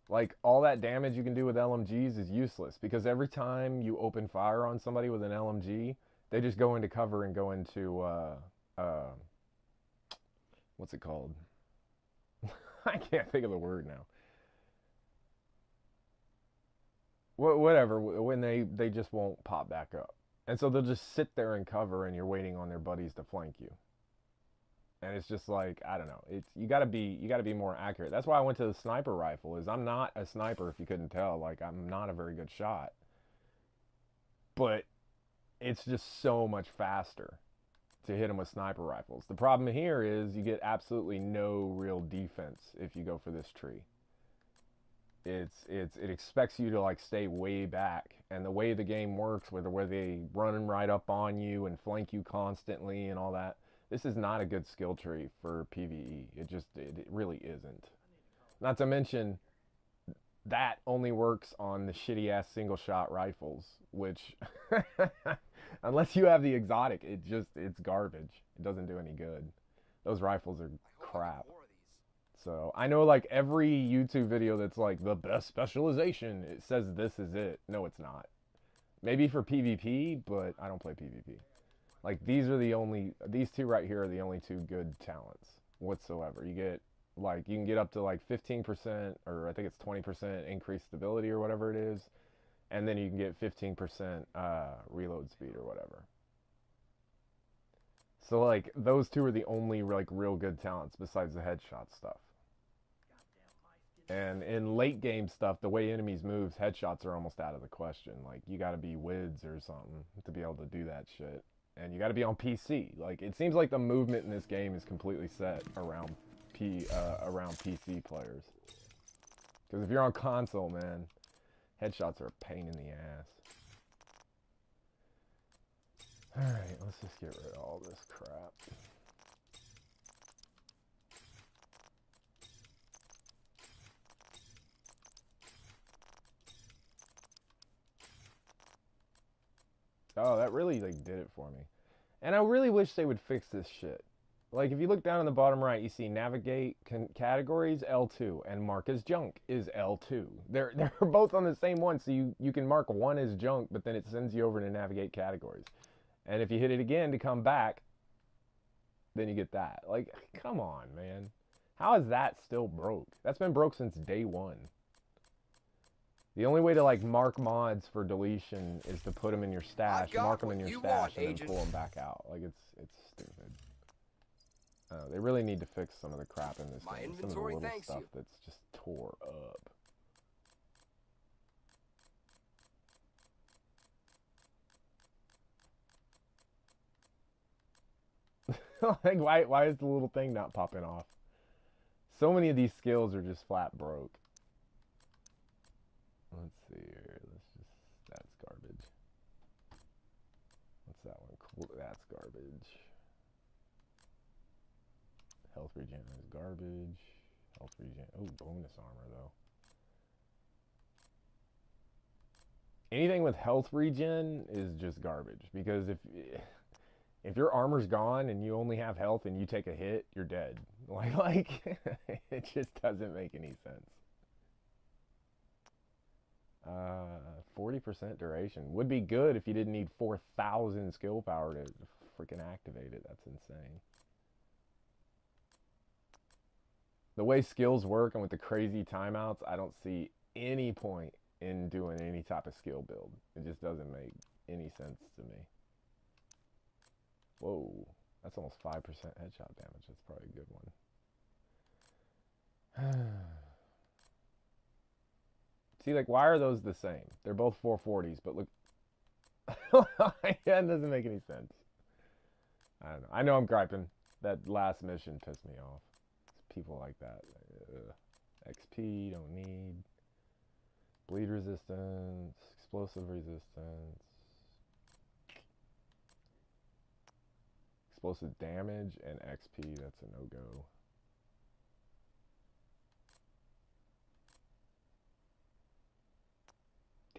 like, all that damage you can do with LMGs is useless. Because every time you open fire on somebody with an LMG, they just go into cover and go into, what's it called? I can't think of the word now. Whatever, when they just won't pop back up. And so they'll just sit there and cover and you're waiting on their buddies to flank you. And it's just like, I don't know. It's you gotta be more accurate. That's why I went to the sniper rifle, is I'm not a sniper if you couldn't tell. Like, I'm not a very good shot. But it's just so much faster to hit them with sniper rifles. The problem here is you get absolutely no real defense if you go for this tree. It expects you to, like, stay way back, and the way the game works, where they run right up on you and flank you constantly and all that, this is not a good skill tree for PvE. It really isn't. Not to mention, that only works on the shitty ass single shot rifles, which unless you have the exotic, it's garbage. It doesn't do any good. Those rifles are crap. So, I know, like, every YouTube video that's like, the best specialization, it says this is it. No, it's not. Maybe for PvP, but I don't play PvP. Like, these two right here are the only two good talents whatsoever. You get, like, you can get up to, like, 15%, or I think it's 20% increased stability or whatever it is. And then you can get 15% reload speed or whatever. So, like, those two are the only, like, real good talents besides the headshot stuff. And in late game stuff, the way enemies move, headshots are almost out of the question. Like, you gotta be WIDS or something to be able to do that shit. And you gotta be on PC. Like, it seems like the movement in this game is completely set around PC players. Because if you're on console, man, headshots are a pain in the ass. Alright, let's just get rid of all this crap. Oh, that really, like, did it for me. And I really wish they would fix this shit. Like, if you look down in the bottom right, you see navigate categories L2 and mark as junk is L2. They're both on the same one, so you can mark one as junk, but then it sends you over to navigate categories. And if you hit it again to come back, then you get that. Like, come on, man. How is that still broke? That's been broke since day one. The only way to, like, mark mods for deletion is to put them in your stash, mark them in your stash, and then pull them back out. Like, it's stupid. They really need to fix some of the crap in this game. Some of the little stuff that's just tore up. Like, why is the little thing not popping off? So many of these skills are just flat broke. Let's see here. That's garbage. What's that one? Cool. That's garbage. Health regen is garbage. Health regen. Oh, bonus armor though. Anything with health regen is just garbage, because if your armor's gone and you only have health and you take a hit, you're dead. Like it just doesn't make any sense. 40% duration would be good if you didn't need 4,000 skill power to freaking activate it. That's insane. The way skills work and with the crazy timeouts, I don't see any point in doing any type of skill build. It just doesn't make any sense to me. Whoa, that's almost 5% headshot damage. That's probably a good one. See, like, why are those the same? They're both 440s, but look... That doesn't make any sense. I don't know. I know I'm griping. That last mission pissed me off. It's people like that. XP, don't need. Bleed resistance, explosive resistance, explosive damage, and XP. That's a no-go.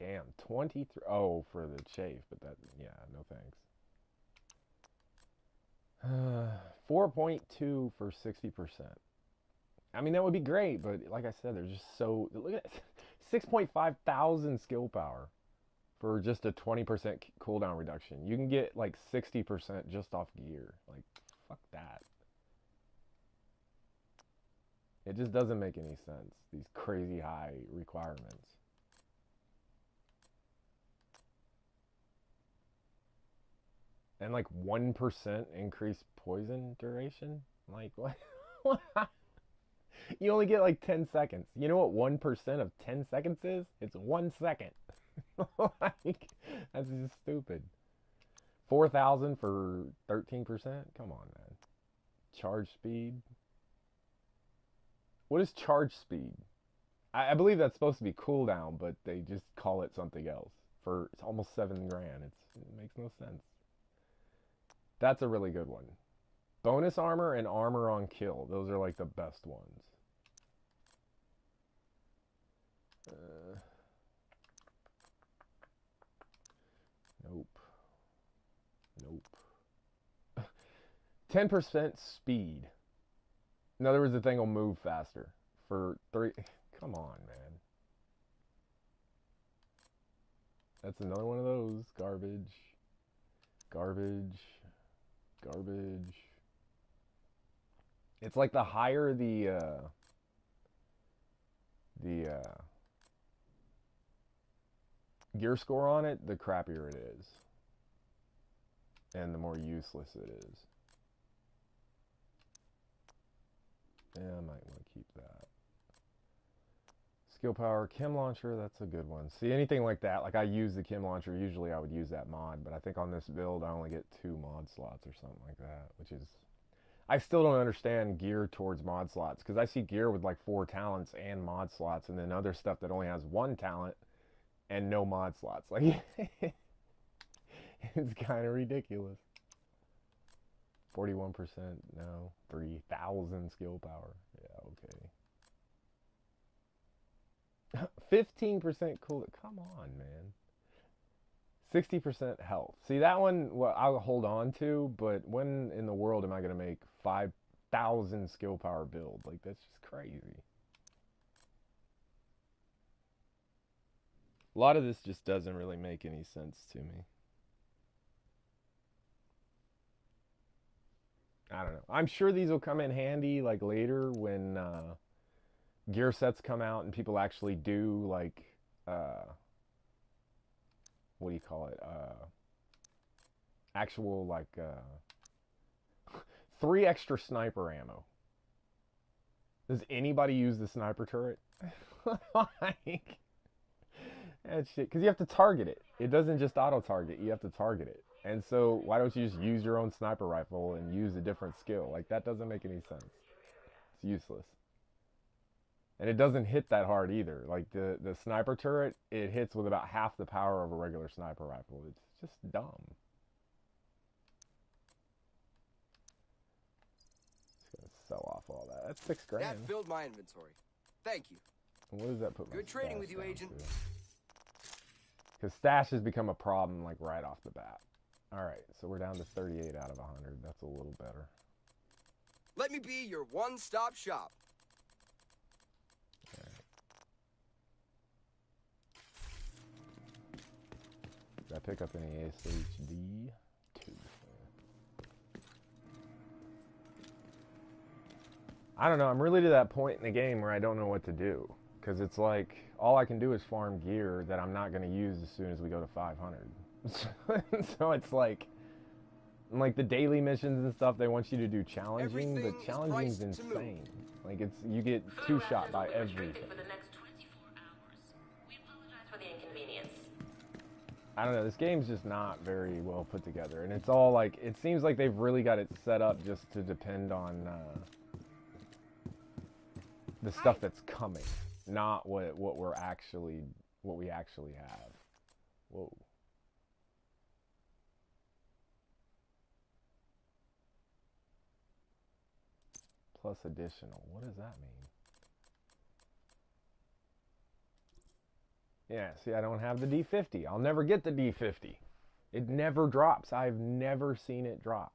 Damn, 23. Oh, for the chafe, but that, yeah, no thanks. 4.2 for 60%. I mean, that would be great, but like I said, they're just so... Look at it. 6.5 thousand skill power for just a 20% cooldown reduction. You can get like 60% just off gear. Like, fuck that. It just doesn't make any sense, these crazy high requirements. And like 1% increased poison duration? Like, what? You only get like 10 seconds. You know what 1% of 10 seconds is? It's 1 second. Like, that's just stupid. 4,000 for 13%? Come on, man. Charge speed? What is charge speed? I believe that's supposed to be cooldown, but they just call it something else. For it's almost $7 grand. It makes no sense. That's a really good one. Bonus armor and armor on kill. Those are like the best ones. Nope. Nope. 10% speed. In other words, the thing will move faster. For 3... Come on, man. That's another one of those. Garbage. Garbage. Garbage. It's like the higher the gear score on it, the crappier it is. And the more useless it is. Yeah, I might want to keep that. Skill power, chem launcher, that's a good one. See, anything like that, like I use the chem launcher, usually I would use that mod, but I think on this build I only get 2 mod slots or something like that, which is... I still don't understand gear towards mod slots, because I see gear with like 4 talents and mod slots, and then other stuff that only has 1 talent and no mod slots. Like, it's kind of ridiculous. 41%, no. 3,000 skill power. Yeah, okay. 15% cool. Come on, man. 60% health. See, that one, well, I'll hold on to, but when in the world am I going to make 5,000 skill power build? Like, that's just crazy. A lot of this just doesn't really make any sense to me. I don't know. I'm sure these will come in handy, like, later when gear sets come out and people actually do, like, what do you call it? Actual, like, 3 extra sniper ammo. Does anybody use the sniper turret? Like, that shit. Because you have to target it. It doesn't just auto-target. You have to target it. And so, why don't you just use your own sniper rifle and use a different skill? Like, that doesn't make any sense. It's useless. And it doesn't hit that hard either. Like, the sniper turret, it hits with about half the power of a regular sniper rifle. It's just dumb. Just gonna sell off all that. That's $6 grand. That filled my inventory. Thank you. What does that put my Good trading stash with you, down Agent. Because stash has become a problem, like, right off the bat. Alright, so we're down to 38 out of 100. That's a little better. Let me be your one-stop shop. Did I pick up any SHD? 2. I don't know, I'm really to that point in the game where I don't know what to do. Because it's like, all I can do is farm gear that I'm not going to use as soon as we go to 500. So it's like the daily missions and stuff, they want you to do challenging, but challenging's insane. Like, it's, you get 2-shot by everything. I don't know, this game's just not very well put together, and it's all like, it seems like they've really got it set up just to depend on the stuff that's coming, not what we're actually what we actually have. Whoa. Plus additional. What does that mean? Yeah, see, I don't have the D50. I'll never get the D50. It never drops. I've never seen it drop.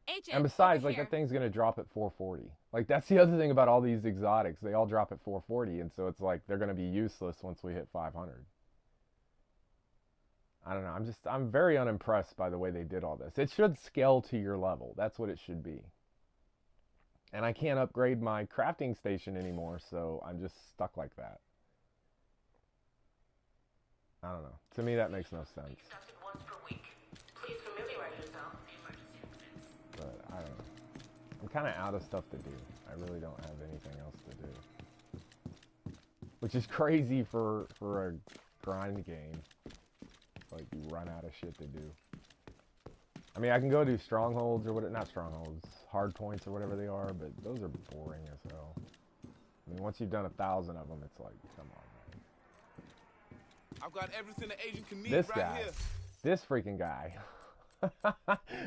Agent, and besides, over like, here. that thing's going to drop at 440. Like, that's the other thing about all these exotics. They all drop at 440, and so it's like they're going to be useless once we hit 500. I don't know. I'm very unimpressed by the way they did all this. It should scale to your level. That's what it should be. And I can't upgrade my crafting station anymore, so I'm just stuck like that. I don't know. To me, that makes no sense. But I don't know. I'm kind of out of stuff to do. I really don't have anything else to do. Which is crazy for a grind game. Like, you run out of shit to do. I mean, I can go do strongholds or what, not strongholds, hard points or whatever they are, but those are boring as hell. I mean, once you've done 1,000 of them, it's like, come on, man. I've got everything the agent can need This right guy, here. this freaking guy.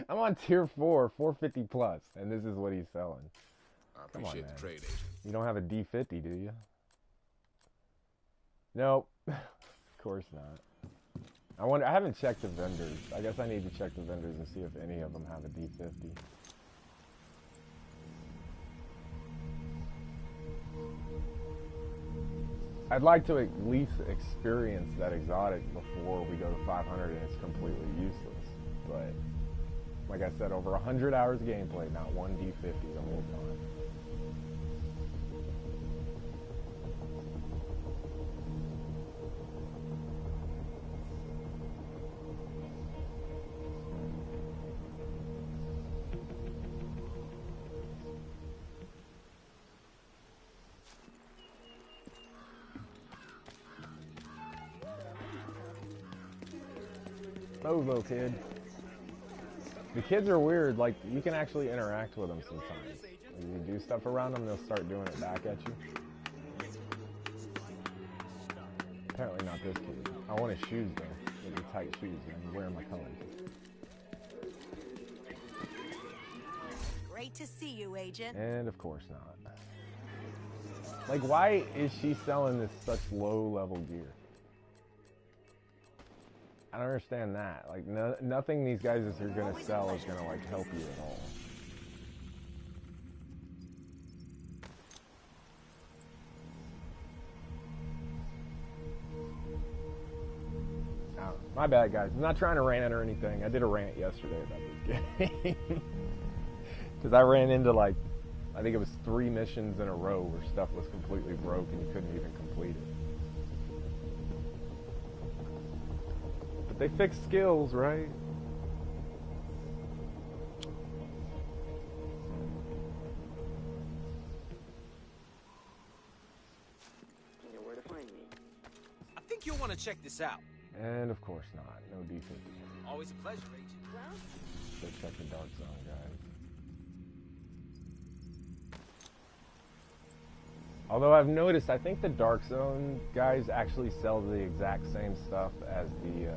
I'm on tier 4, 450 plus, and this is what he's selling. I Come on, appreciate man. the trade, agent. You don't have a D50, do you? Nope. Of course not. I wonder, I haven't checked the vendors. I guess I need to check the vendors and see if any of them have a D50. I'd like to at least experience that exotic before we go to 500 and it's completely useless. But, like I said, over 100 hours of gameplay, not one D50 the whole time. Bovo kid. The kids are weird. Like, you can actually interact with them sometimes. When you do stuff around them, they'll start doing it back at you. Apparently not this kid. I want his shoes though. Really tight shoes. I'm wearing my colors. Great to see you, Agent. And of course not. Like, why is she selling this such low-level gear? I don't understand that. Like, nothing these guys are going to sell is going to, like, help you at all. Oh, my bad, guys. I'm not trying to rant or anything. I did a rant yesterday about this game. Because I ran into, like, I think it was 3 missions in a row where stuff was completely broke and you couldn't even complete it. But they fix skills, right? You know where to find me. I think you'll want to check this out. And of course not. No D50. Always a pleasure, Agent. Well, Go check the Dark Zone, guys. Although I've noticed, I think the Dark Zone guys actually sell the exact same stuff as the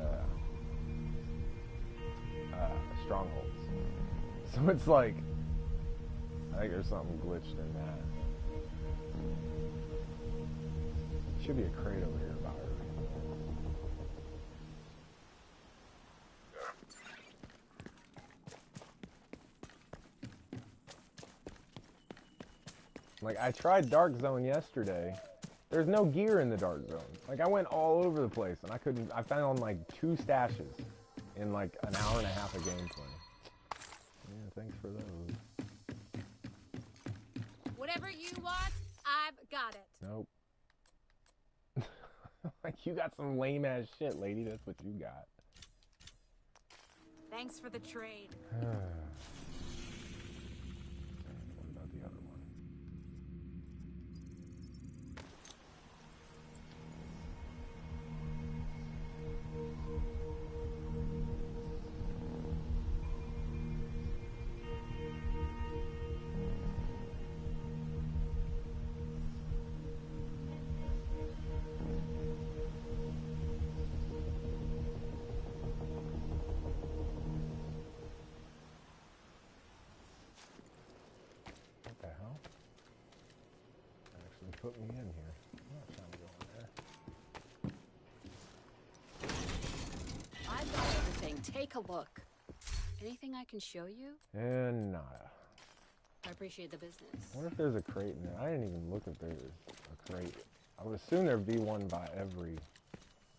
Strongholds. So it's like, I think there's something glitched in that. Should be a crate over here about her. Like, I tried Dark Zone yesterday. There's no gear in the Dark Zone. Like, I went all over the place, and I found, like, 2 stashes in, like, an hour and a half of gameplay. Yeah, thanks for those. Whatever you want, I've got it. Nope. Like, you got some lame-ass shit, lady. That's what you got. Thanks for the trade. What about the other one? put me in here. I'm not trying to go in there. I've got everything. Take a look. Anything I can show you? And nada. I appreciate the business. I wonder if there's a crate in there. I didn't even look if there's a crate. I would assume there'd be one by every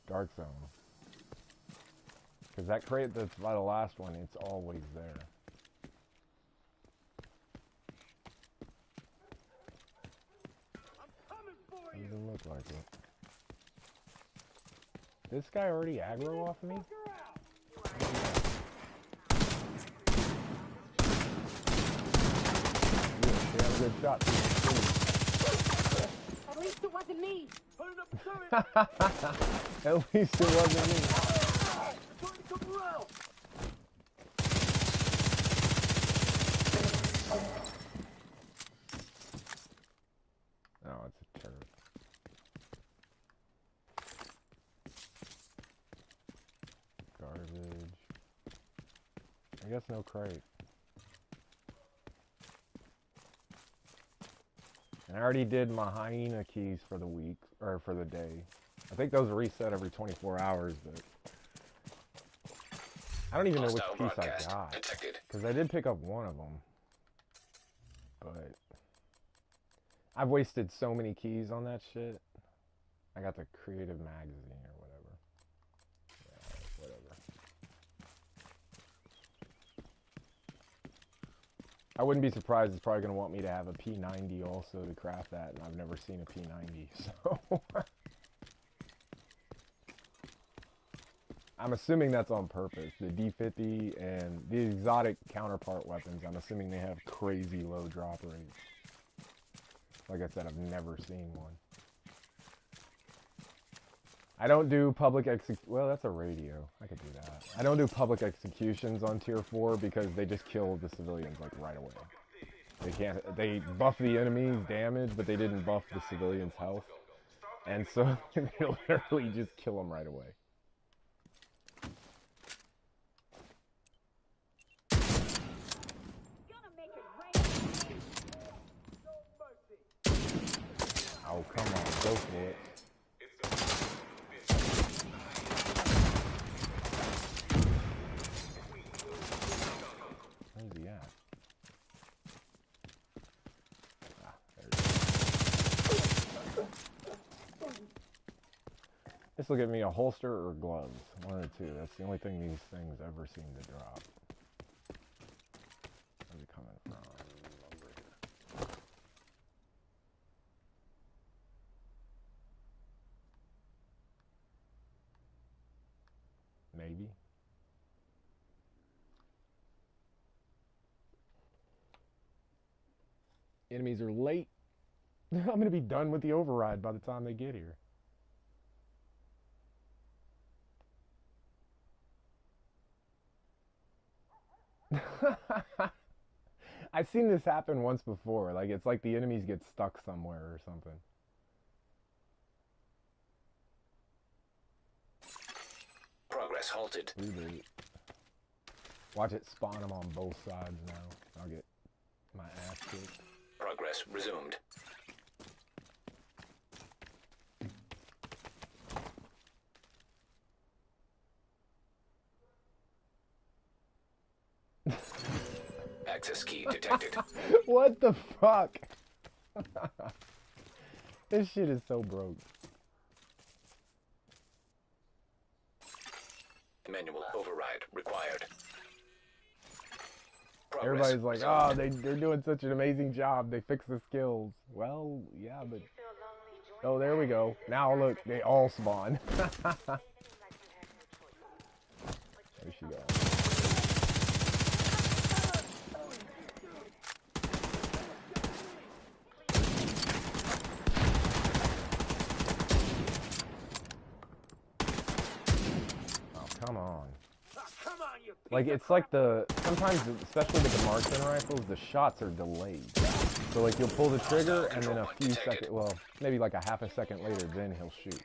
dark zone. Because that crate that's by the last one, it's always there. Doesn't look like it. This guy already aggro off me? Yeah, have a good shot. At least it wasn't me. At least it wasn't me. No, it's a turret. Garbage. I guess no crate. And I already did my hyena keys for the week, or for the day. I think those reset every 24 hours, but I don't even know which piece I got. Because I did pick up one of them. But I've wasted so many keys on that shit. I got the Creative Magazine or whatever. Yeah, whatever. I wouldn't be surprised. It's probably going to want me to have a P90 also to craft that, and I've never seen a P90, so... I'm assuming that's on purpose. The D50 and the exotic counterpart weapons, I'm assuming they have crazy low drop rates. Like I said, I've never seen one. I don't do public well, that's a radio. I could do that. I don't do public executions on tier 4 because they just kill the civilians like right away. They buff the enemy's damage, but they didn't buff the civilians' health. And so they literally just kill them right away. Oh, come on, go for it. Where's he at? Ah, there he is. This will give me a holster or gloves. One or two. That's the only thing these things ever seem to drop. Where's it coming from? Over here. Maybe. Enemies are late. I'm going to be done with the override by the time they get here. I've seen this happen once before. Like, it's like the enemies get stuck somewhere or something. Progress halted. Reboot. Watch it spawn them on both sides now. I'll get my ass kicked. Progress resumed. Access key detected. What the fuck? This shit is so broke. Manual override required. Everybody's like, oh, they're doing such an amazing job. They fixed the skills. Well, yeah, but... Oh, there we go. Now look, they all spawn. There she goes. Come on. Like, it's like sometimes, especially with the marksman rifles, the shots are delayed. So, like, you'll pull the trigger, and then a few seconds, well, maybe like a half a second later, then he'll shoot.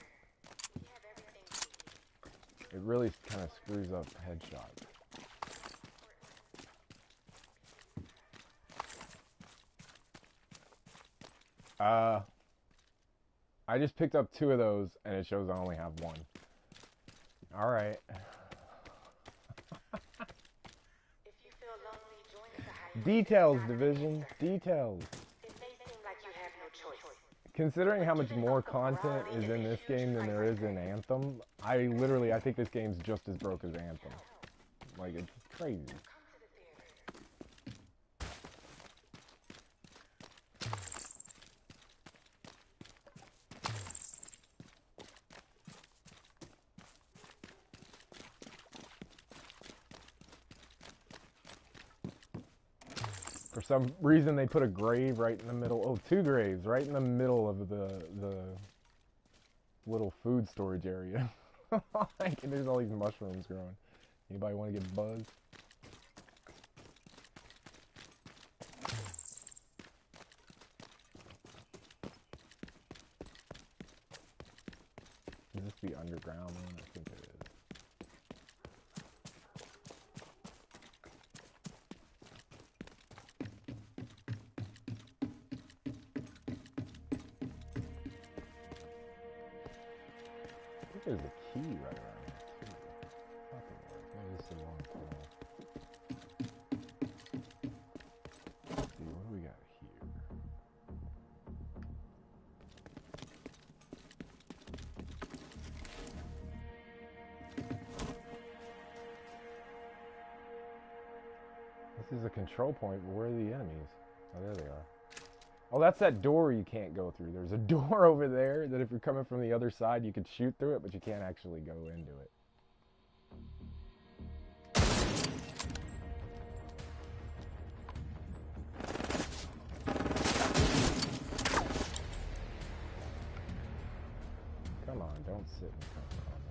It really kind of screws up headshots. I just picked up 2 of those, and it shows I only have 1. Alright. Details, Division. Details. Considering how much more content is in this game than there is in Anthem, I think this game's just as broke as Anthem. Like, it's crazy. For some reason, they put a grave right in the middle. Oh, 2 graves right in the middle of the little food storage area. Like, there's all these mushrooms growing. Anybody want to get buzzed? Is this the underground one? I think it is. There's a key right around here, too. Fucking work. Maybe this is the wrong call. Let's see, what do we got here? This is a control point, but where are the enemies? Oh, there they are. Oh, that's that door you can't go through. There's a door over there that if you're coming from the other side, you could shoot through it, but you can't actually go into it. Come on, don't sit and cover on me.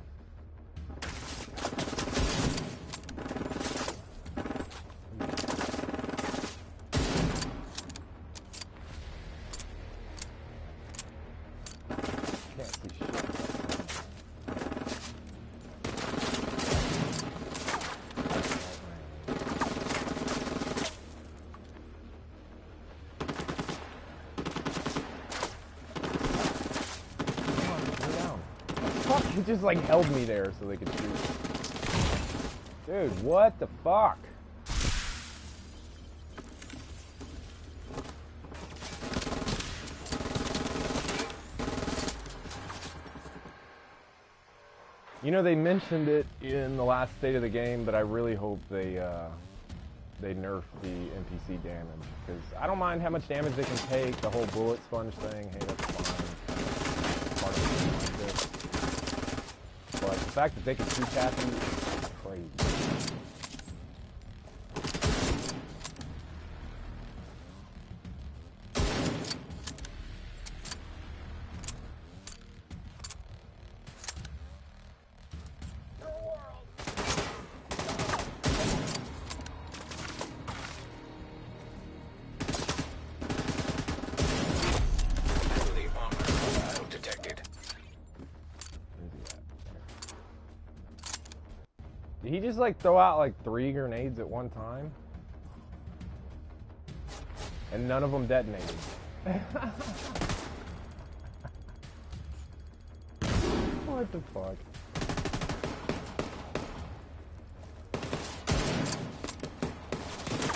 He just like held me there so they could shoot. Dude, what the fuck? You know, they mentioned it in the last state of the game, but I really hope they nerf the NPC damage, because I don't mind how much damage they can take. The whole bullet sponge thing, hey, that's fine. Part of the game like this. But the fact that they can two-tap you is crazy. Did he just like throw out like 3 grenades at one time? And none of them detonated. What the fuck?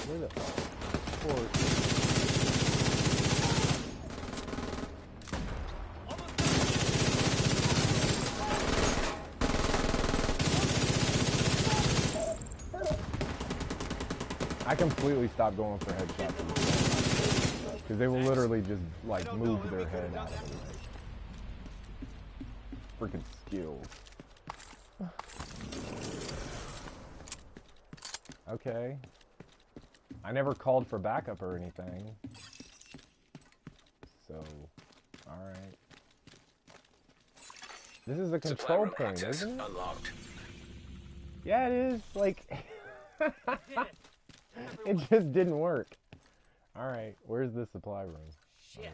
Where the fuck? I completely stopped going for headshots because they will literally just like move their head out of the way. Freaking skills. Okay. I never called for backup or anything. So, alright. This is a control point, isn't it? Unlocked. Yeah, it is. Like... It just didn't work. Alright, where's the supply room? Shit.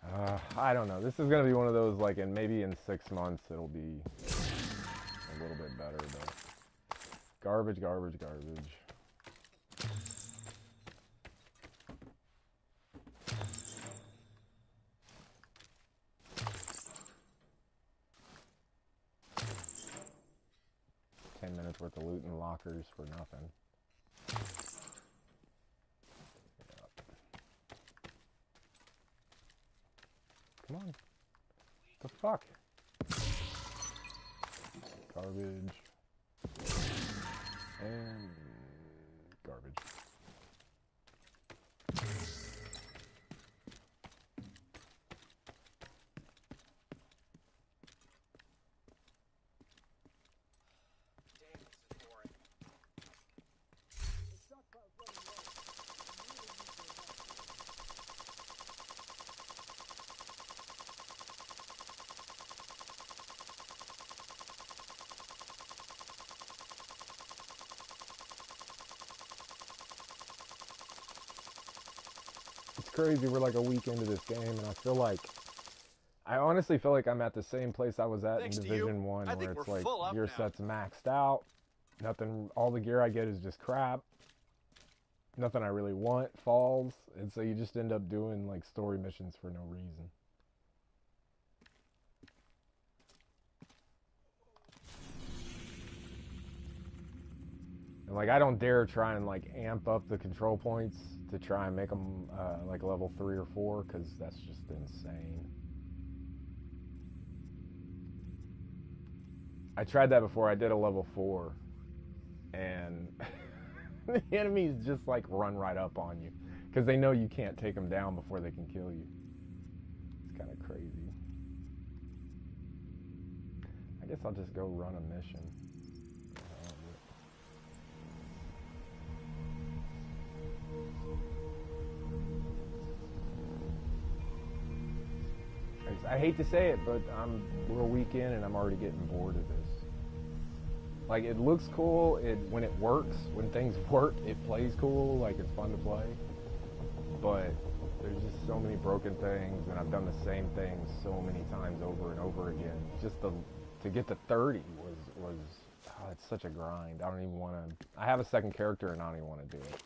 Alright. I don't know. This is gonna be one of those, like, maybe in 6 months it'll be a little bit better, but... Garbage, garbage, garbage. $10 worth of loot in lockers for nothing. Yep. Come on. The fuck? Garbage. And garbage. It's crazy, we're like a week into this game, and I honestly feel like I'm at the same place I was at in Division 1, where it's like, gear set's maxed out, nothing, all the gear I get is just crap, nothing I really want falls, and so you just end up doing like story missions for no reason. And like, I don't dare try and like amp up the control points to try and make them like level 3 or 4, because that's just insane. I tried that before. I did a level 4, and the enemies just like run right up on you because they know you can't take them down before they can kill you. It's kind of crazy. I guess I'll just go run a mission. I hate to say it, but we're a week in and I'm already getting bored of this. Like, it looks cool, when it works, when things work, it plays cool, like it's fun to play. But there's just so many broken things, and I've done the same things so many times over and over again. Just to get to 30 was it's such a grind. I don't even want to. I have a second character and I don't even want to do it.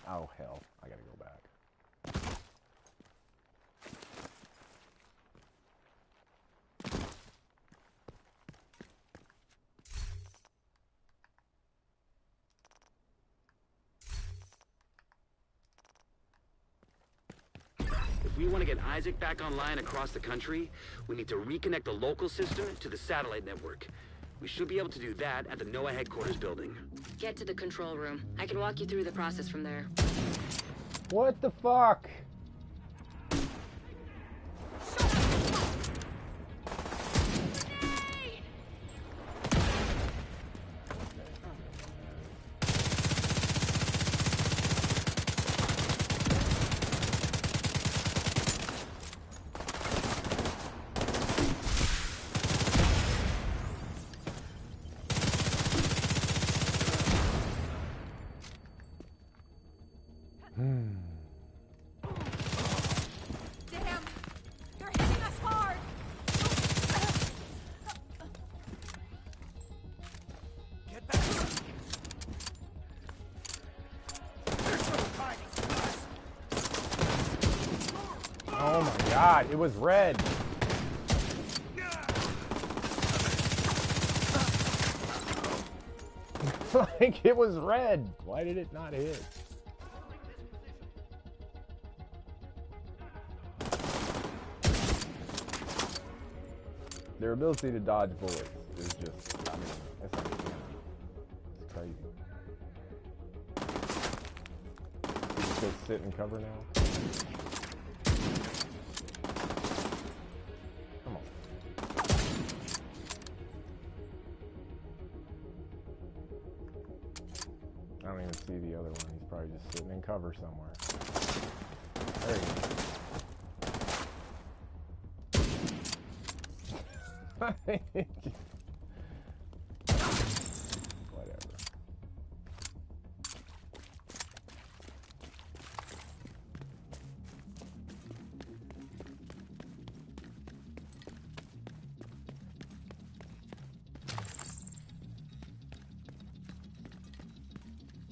Oh hell, I gotta go back. If we want to get Isaac back online across the country, we need to reconnect the local system to the satellite network. We should be able to do that at the NOAA headquarters building. Get to the control room. I can walk you through the process from there. What the fuck? Damn! You're hitting us hard! Get back! There's no hiding from us! Oh my god, it was red. Like, it was red. Why did it not hit? Their ability to dodge bullets is just, I mean, it's crazy. You just go sit and cover now? Come on. I don't even see the other one. He's probably just sitting in cover somewhere. There he is. Whatever.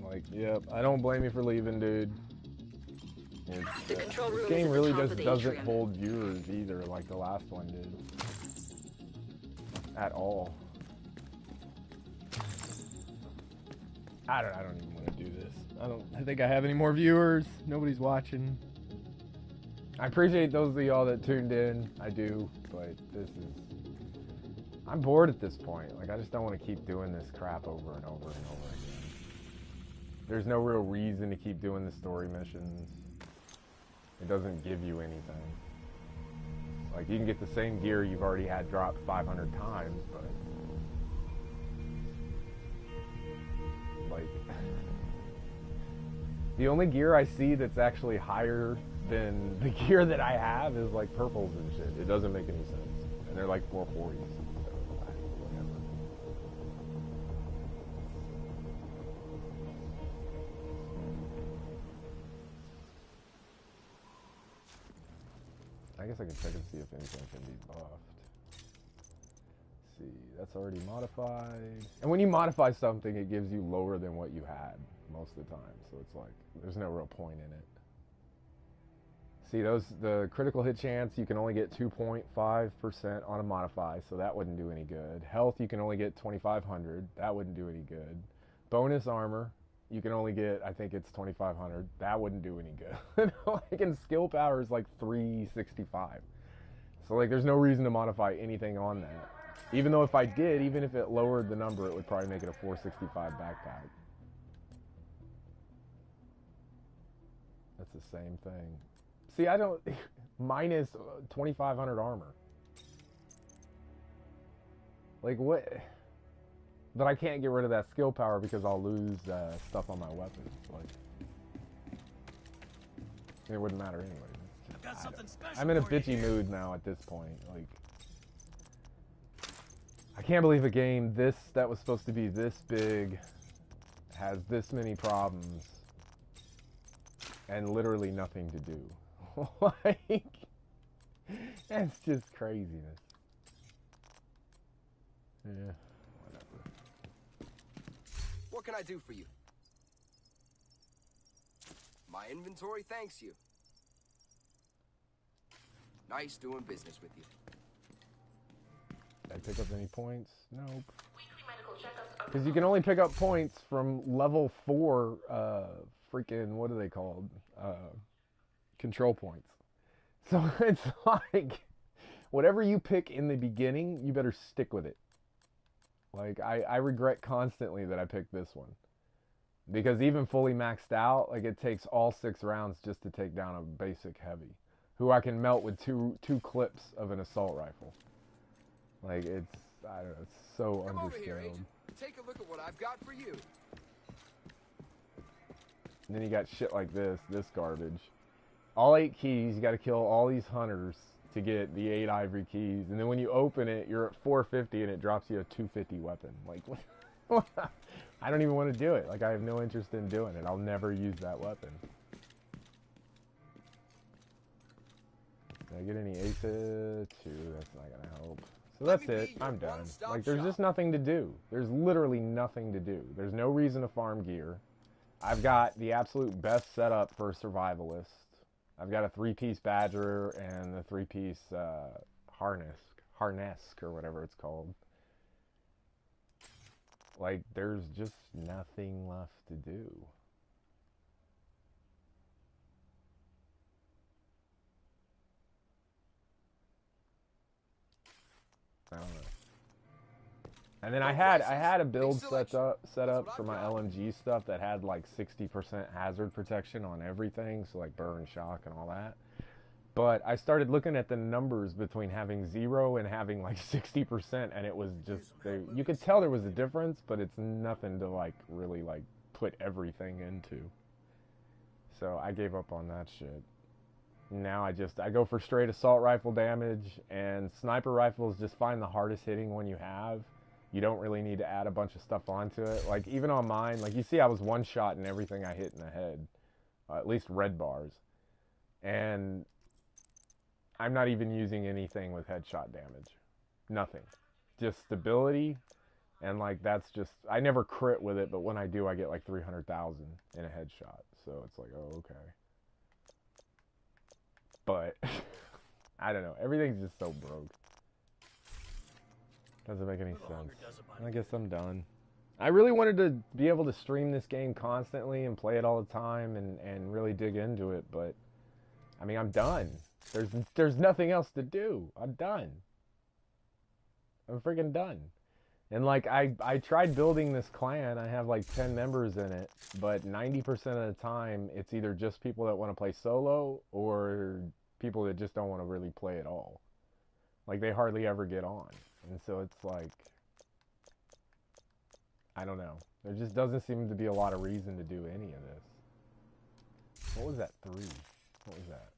Like, yep, I don't blame you for leaving, dude. The control room this game is at the really top of just the doesn't atrium. hold viewers either, like the last one did. At all. I don't even want to do this. I think I have any more viewers. Nobody's watching. I appreciate those of y'all that tuned in. I do, but I'm bored at this point. Like, I just don't want to keep doing this crap over and over and over again. There's no real reason to keep doing the story missions. It doesn't give you anything. Like, you can get the same gear you've already had dropped 500 times, but... like... the only gear I see that's actually higher than the gear that I have is, like, purples and shit. It doesn't make any sense. And they're, like, 440s. So, whatever. I guess I can check and see if anything can be buffed. Let's see, that's already modified. And when you modify something, it gives you lower than what you had most of the time. So it's like, there's no real point in it. See, the critical hit chance, you can only get 2.5% on a modify, so that wouldn't do any good. Health, you can only get 2,500. That wouldn't do any good. Bonus armor, you can only get, I think it's 2,500. That wouldn't do any good. Like, and skill power is like 365. So, like, there's no reason to modify anything on that. Even though if I did, even if it lowered the number, it would probably make it a 465 backpack. That's the same thing. See, I don't... minus 2,500 armor. Like, what... But I can't get rid of that skill power because I'll lose stuff on my weapons. Like, it wouldn't matter anyway. I'm in a bitchy mood now at this point. Like, I can't believe a game that was supposed to be this big has this many problems and literally nothing to do. Like, that's just craziness. Yeah. What can I do for you? My inventory thanks you. Nice doing business with you. Did I pick up any points? Nope. Because you can only pick up points from level 4, freaking, what are they called? Control points. So it's like, whatever you pick in the beginning, you better stick with it. Like, I regret constantly that I picked this one. Because even fully maxed out, like, it takes all 6 rounds just to take down a basic heavy. Who I can melt with two clips of an assault rifle. Like, it's, I don't know, it's so Come over here, underscaled. Agent. Take a look at what I've got for you. And then you got shit like this garbage. All 8 keys, you gotta kill all these hunters to get the 8 ivory keys. And then when you open it, you're at 450 and it drops you a 250 weapon. Like, what? I don't even want to do it. Like, I have no interest in doing it. I'll never use that weapon. Did I get any aphid? 2, that's not gonna help. So that's it. I'm done. Like, there's just nothing to do. There's literally nothing to do. There's no reason to farm gear. I've got the absolute best setup for a survivalist. I've got a 3-piece Badger and the 3-piece harness, or whatever it's called. Like, there's just nothing left to do. I don't know. And then I had a build set up for my LMG stuff that had like 60% hazard protection on everything, so like burn, shock, and all that. But I started looking at the numbers between having 0 and having like 60%, and it was just, you could tell there was a difference, but it's nothing to like really like put everything into. So I gave up on that shit. Now I go for straight assault rifle damage, and sniper rifles just find the hardest hitting one you have. You don't really need to add a bunch of stuff onto it. Like, even on mine, like, you see I was one-shot in everything I hit in the head. At least red bars. And I'm not even using anything with headshot damage. Nothing. Just stability And like that's just I never crit with it, but when I do, I get like 300,000 in a headshot. So it's like, oh okay. But I don't know. Everything's just so broke. Doesn't make any sense. I guess I'm done. I really wanted to be able to stream this game constantly and play it all the time and really dig into it, but I mean, I'm done. There's nothing else to do. I'm done. I'm freaking done. And like I tried building this clan. I have like 10 members in it, but 90% of the time it's either just people that want to play solo or people that just don't want to really play at all. Like they hardly ever get on. And so it's like, I don't know. There just doesn't seem to be a lot of reason to do any of this. What was that 3? What was that?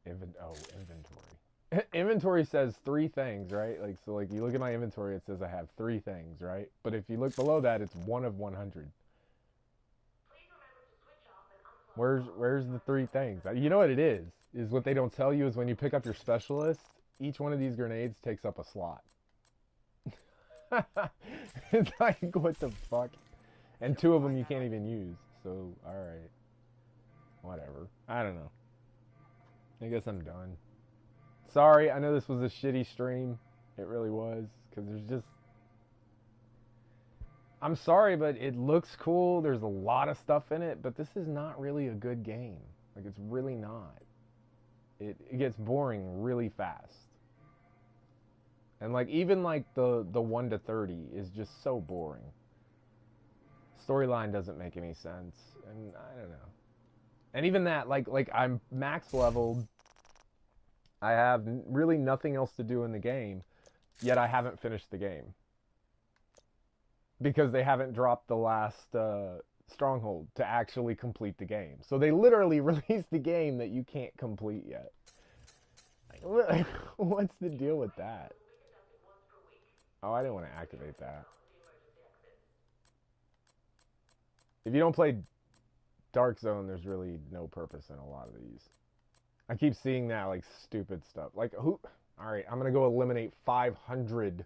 Inventory. Inventory says 3 things, right? Like, so like you look at my inventory, it says I have 3 things, right? But if you look below that, it's 1 of 100. Where's the 3 things? You know what it is what they don't tell you is when you pick up your specialist, each one of these grenades takes up a slot. It's like, what the fuck? And 2 of them you can't even use. So, alright. Whatever. I don't know. I guess I'm done. Sorry, I know this was a shitty stream. It really was. Because there's just... I'm sorry, but it looks cool. There's a lot of stuff in it. But this is not really a good game. Like, it's really not. It gets boring really fast. And like even like the 1 to 30 is just so boring. Storyline doesn't make any sense, and I don't know. And even that, like I'm max leveled. I have really nothing else to do in the game, yet I haven't finished the game because they haven't dropped the last stronghold to actually complete the game. So they literally released the game that you can't complete yet. Like, what's the deal with that? Oh, I didn't want to activate that. If you don't play Dark Zone, there's really no purpose in a lot of these. I keep seeing that, like, stupid stuff. Like, who... Alright, I'm going to go eliminate 500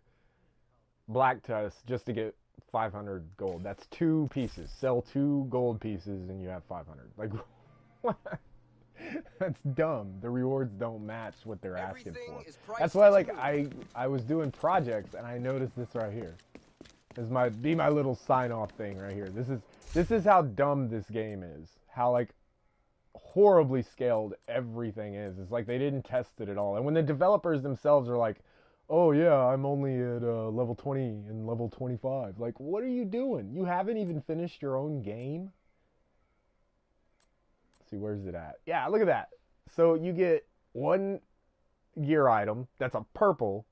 black tests just to get 500 gold. That's 2 pieces. Sell 2 gold pieces and you have 500. Like, what? That's dumb. The rewards don't match what they're asking for. That's why, like, I was doing projects and I noticed this right here. This is my little sign-off thing right here. This is how dumb this game is. How, like, horribly scaled everything is. It's like they didn't test it at all. And when the developers themselves are like, oh yeah, I'm only at level 20 and level 25. Like, what are you doing? You haven't even finished your own game? See, where's it at? Yeah, look at that. So you get 1 gear item that's a purple,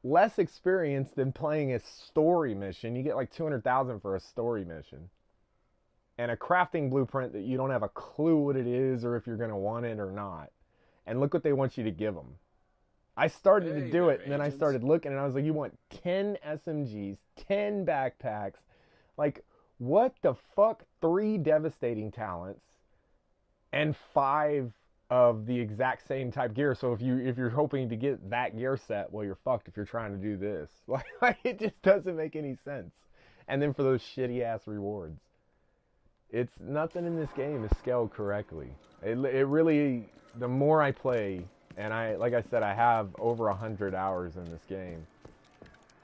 less experience than playing a story mission. You get like 200,000 for a story mission, and a crafting blueprint that you don't have a clue what it is or if you're going to want it or not. And look what they want you to give them. I started to do it, and then I started looking, and I was like, you want 10 SMGs, 10 backpacks, like... What the fuck? 3 devastating talents and 5 of the exact same type gear. So if you're hoping to get that gear set, well, you're fucked if you're trying to do this. Like it just doesn't make any sense. And then for those shitty ass rewards, it's nothing in this game is scaled correctly. It really, the more I play, and like I said, I have over 100 hours in this game.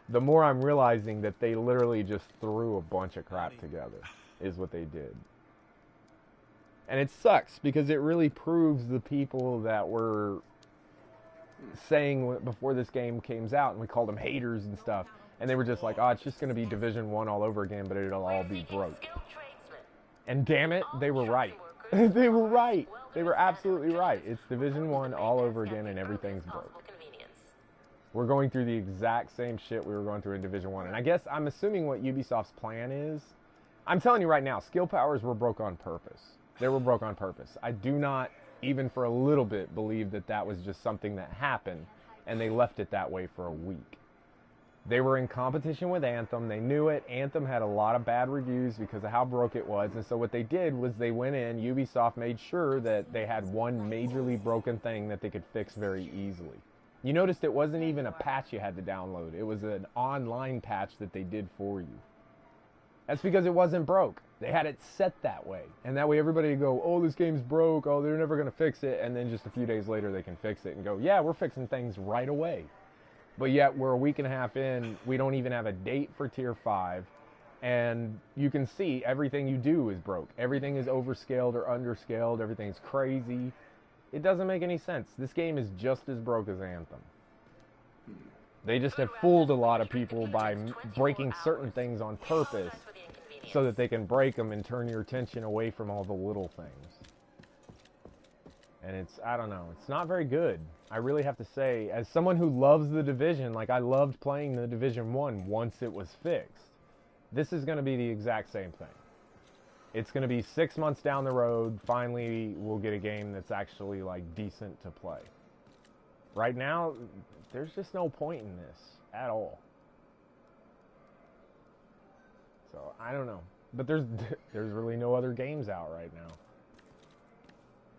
The more I'm realizing that they literally just threw a bunch of crap together, is what they did. And it sucks, because it really proves the people that were saying before this game came out, and we called them haters and stuff, and they were just like, oh, it's just going to be Division 1 all over again, but it'll all be broke. And damn it, they were right. They were right. They were absolutely right. It's Division 1 all over again, and everything's broke. We're going through the exact same shit we were going through in Division 1. And I guess I'm assuming what Ubisoft's plan is. I'm telling you right now, skill powers were broke on purpose. They were broke on purpose. I do not, even for a little bit, believe that that was just something that happened and they left it that way for a week. They were in competition with Anthem. They knew it. Anthem had a lot of bad reviews because of how broke it was. And so what they did was they went in, Ubisoft made sure that they had one majorly broken thing that they could fix very easily. You noticed it wasn't even a patch you had to download. It was an online patch that they did for you. That's because it wasn't broke. They had it set that way. And that way everybody would go, oh, this game's broke. Oh, they're never going to fix it. And then just a few days later they can fix it and go, yeah, we're fixing things right away. But yet we're a week and a half in. We don't even have a date for Tier 5. And you can see everything you do is broke. Everything is overscaled or underscaled. Everything's crazy. It doesn't make any sense. This game is just as broke as Anthem. They just have fooled a lot of people by breaking certain things on purpose so that they can break them and turn your attention away from all the little things. And it's, I don't know, it's not very good. I really have to say, as someone who loves The Division, like I loved playing The Division 1 once it was fixed, this is going to be the exact same thing. It's going to be 6 months down the road, finally we'll get a game that's actually like decent to play. Right now, there's just no point in this at all. So, I don't know. But there's really no other games out right now.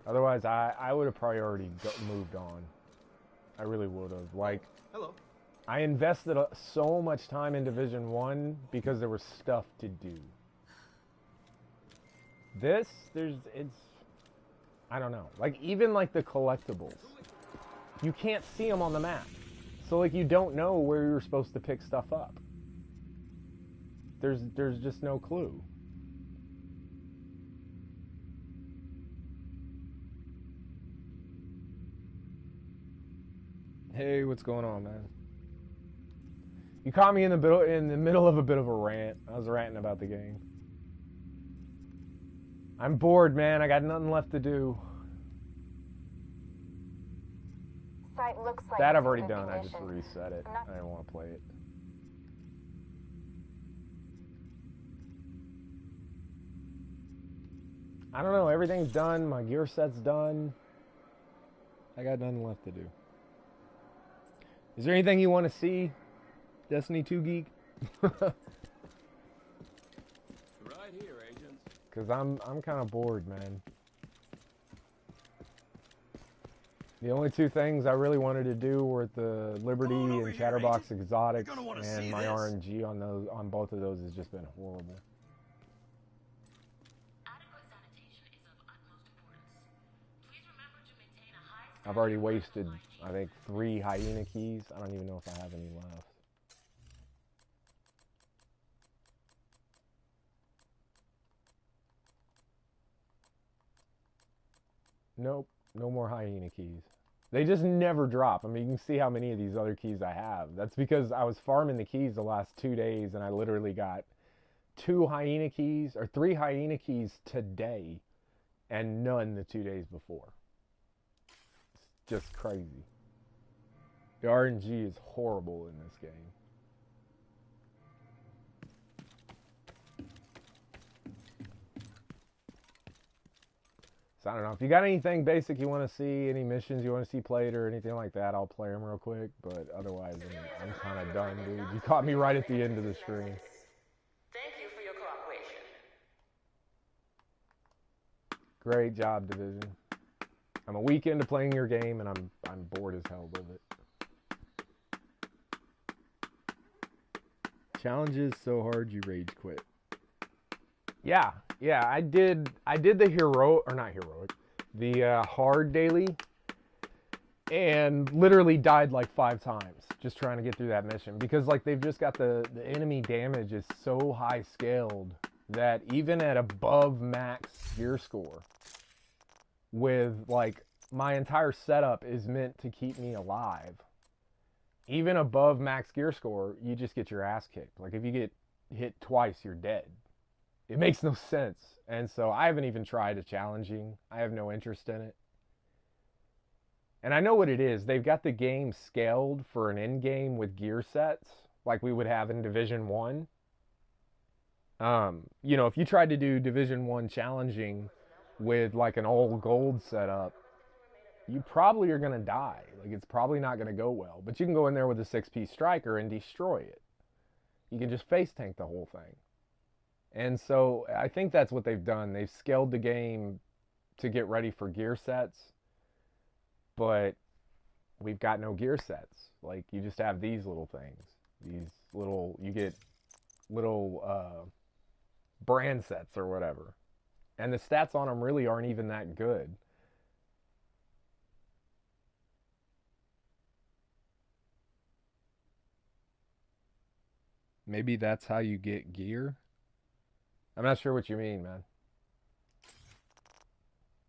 Otherwise, I would have probably already moved on. I really would have. Like, hello. I invested so much time in Division 1 because there was stuff to do. This, it's, I don't know. Like, even like the collectibles. You can't see them on the map. So, like, you don't know where you're supposed to pick stuff up. There's just no clue. Hey, what's going on, man? You caught me in the middle of a bit of a rant. I was ranting about the game. I'm bored, man. I got nothing left to do. Site looks like That I've already done. I just reset it. I didn't want to play it. I don't know. Everything's done. My gear set's done. I got nothing left to do. Is there anything you want to see? Destiny 2 geek? Right here, agents. Because I'm kind of bored, man. The only two things I really wanted to do were the Liberty and Chatterbox Exotics, and my RNG on both of those has just been horrible. I've already wasted, I think, 3 hyena keys. I don't even know if I have any left. Nope, no more hyena keys. They just never drop. I mean, you can see how many of these other keys I have. That's because I was farming the keys the last 2 days, and I literally got 2 hyena keys, or 3 hyena keys today, and none the 2 days before. Just crazy. The RNG is horrible in this game. So I don't know. If you got anything basic you want to see, any missions you want to see played or anything like that, I'll play them real quick. But otherwise, I'm kind of done, dude. You caught me right at the end of the stream. Thank you for your cooperation. Great job, Division. I'm a week into playing your game, and I'm bored as hell with it. Challenges so hard you rage quit. Yeah, I did the the hard daily, and literally died like 5 times just trying to get through that mission because like they've just got the enemy damage is so high scaled that even at above max gear score, with like my entire setup is meant to keep me alive. Even above max gear score, you just get your ass kicked. Like if you get hit twice, you're dead. It makes no sense. And so I haven't even tried a challenging. I have no interest in it. And I know what it is. They've got the game scaled for an end game with gear sets like we would have in Division 1. You know, if you tried to do Division 1 challenging with like an all gold setup, you probably are going to die. Like it's probably not going to go well. But you can go in there with a 6-piece striker and destroy it. You can just face tank the whole thing. And so I think that's what they've done. They've scaled the game to get ready for gear sets. But we've got no gear sets. Like, you just have these little things. These little, you get little brand sets or whatever. And the stats on them really aren't even that good. Maybe that's how you get gear? I'm not sure what you mean, man.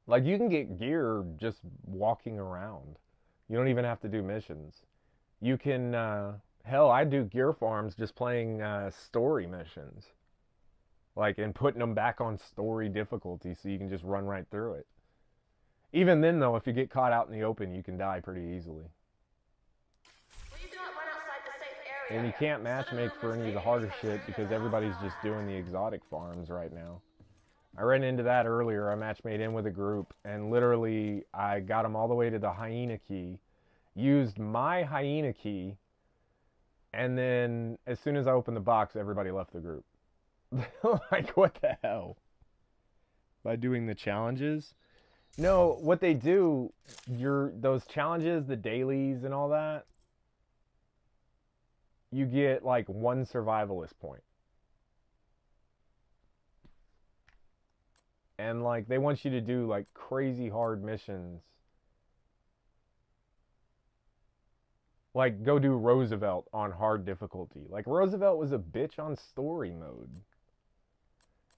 Like, you can get gear just walking around. You don't even have to do missions. You can, hell, I do gear farms just playing story missions. Like, and putting them back on story difficulty so you can just run right through it. Even then, though, if you get caught out in the open, you can die pretty easily. And you can't matchmake for any of the harder shit because everybody's just doing the exotic farms right now. I ran into that earlier. I matchmade in with a group, and literally I got them all the way to the hyena key, used my hyena key, and then as soon as I opened the box, everybody left the group. Like, what the hell? By doing the challenges? No, what they do, those challenges, the dailies and all that, you get like 1 survivalist point. And like they want you to do like crazy hard missions. Like go do Roosevelt on hard difficulty. Like Roosevelt was a bitch on story mode.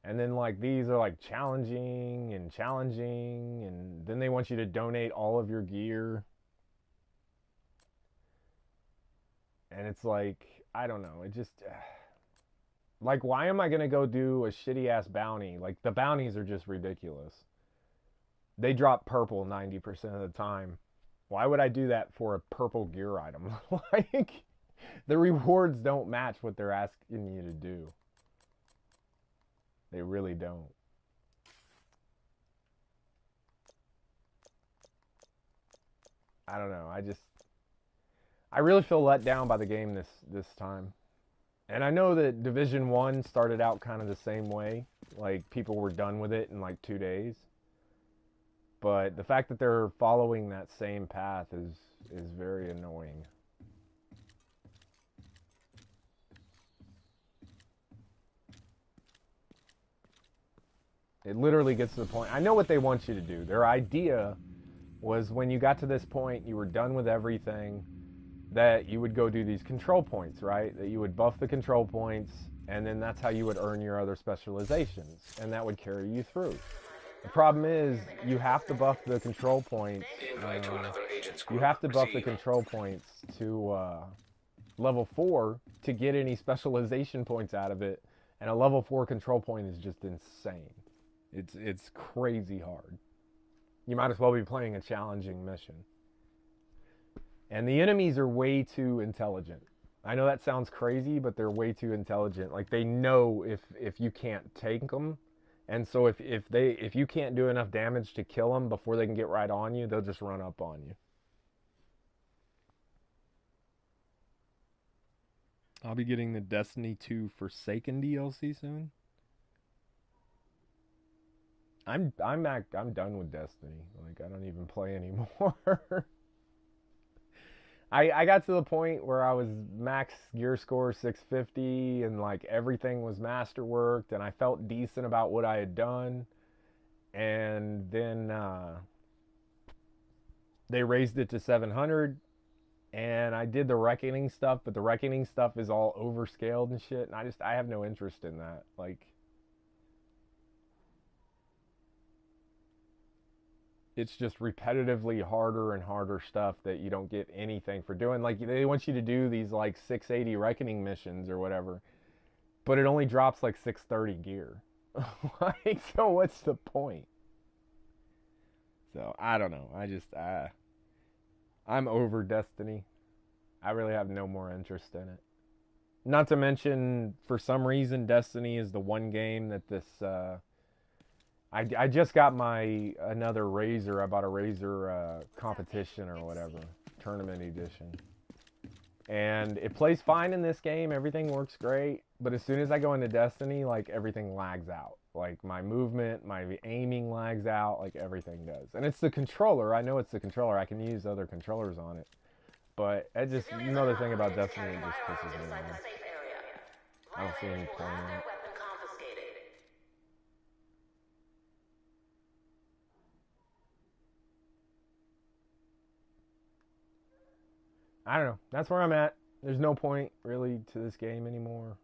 And then like these are like challenging, and then they want you to donate all of your gear. And it's like, I don't know, it just, like, why am I going to go do a shitty-ass bounty? Like, the bounties are just ridiculous. They drop purple 90% of the time. Why would I do that for a purple gear item? Like, the rewards don't match what they're asking you to do. They really don't. I don't know, I really feel let down by the game this time. And I know that Division 1 started out kind of the same way. Like, people were done with it in like 2 days. But the fact that they're following that same path is very annoying. It literally gets to the point. I know what they want you to do. Their idea was when you got to this point, you were done with everything, that you would go do these control points, right? That you would buff the control points, and then that's how you would earn your other specializations, and that would carry you through. The problem is, you have to buff the control points. You have to buff the control points to level 4 to get any specialization points out of it, and a level 4 control point is just insane. It's crazy hard. You might as well be playing a challenging mission. And the enemies are way too intelligent. I know that sounds crazy, but they're way too intelligent. Like, they know if you can't take them. And so if you can't do enough damage to kill them before they can get right on you, they'll just run up on you. I'll be getting the Destiny 2 Forsaken DLC soon. I'm done with Destiny. Like, I don't even play anymore. I got to the point where I was max gear score 650 and like everything was masterworked and I felt decent about what I had done. And then they raised it to 700 and I did the Reckoning stuff, but the Reckoning stuff is all overscaled and shit. And I have no interest in that. Like, it's just repetitively harder and harder stuff that you don't get anything for doing. Like, they want you to do these, like, 680 Reckoning missions or whatever, but it only drops, like, 630 gear. Like, so what's the point? So, I don't know. I'm over Destiny. I really have no more interest in it. Not to mention, for some reason, Destiny is the one game that this, I just got another Razor. I bought a Razor competition or whatever, tournament edition. And it plays fine in this game. Everything works great. But as soon as I go into Destiny, like, everything lags out. Like, my movement, my aiming lags out, like, everything does. And it's the controller. I know it's the controller. I can use other controllers on it. But it just, another thing about Destiny, it just pisses me off. I don't see any point in it. I don't know. That's where I'm at. There's no point, really, to this game anymore.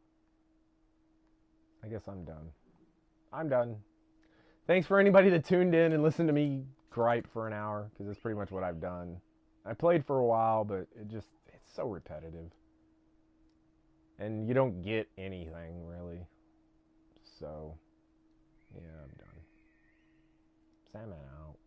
I guess I'm done. I'm done. Thanks for anybody that tuned in and listened to me gripe for an hour, because that's pretty much what I've done. I played for a while, but it's so repetitive. And you don't get anything, really. So, yeah, I'm done. Salmon out.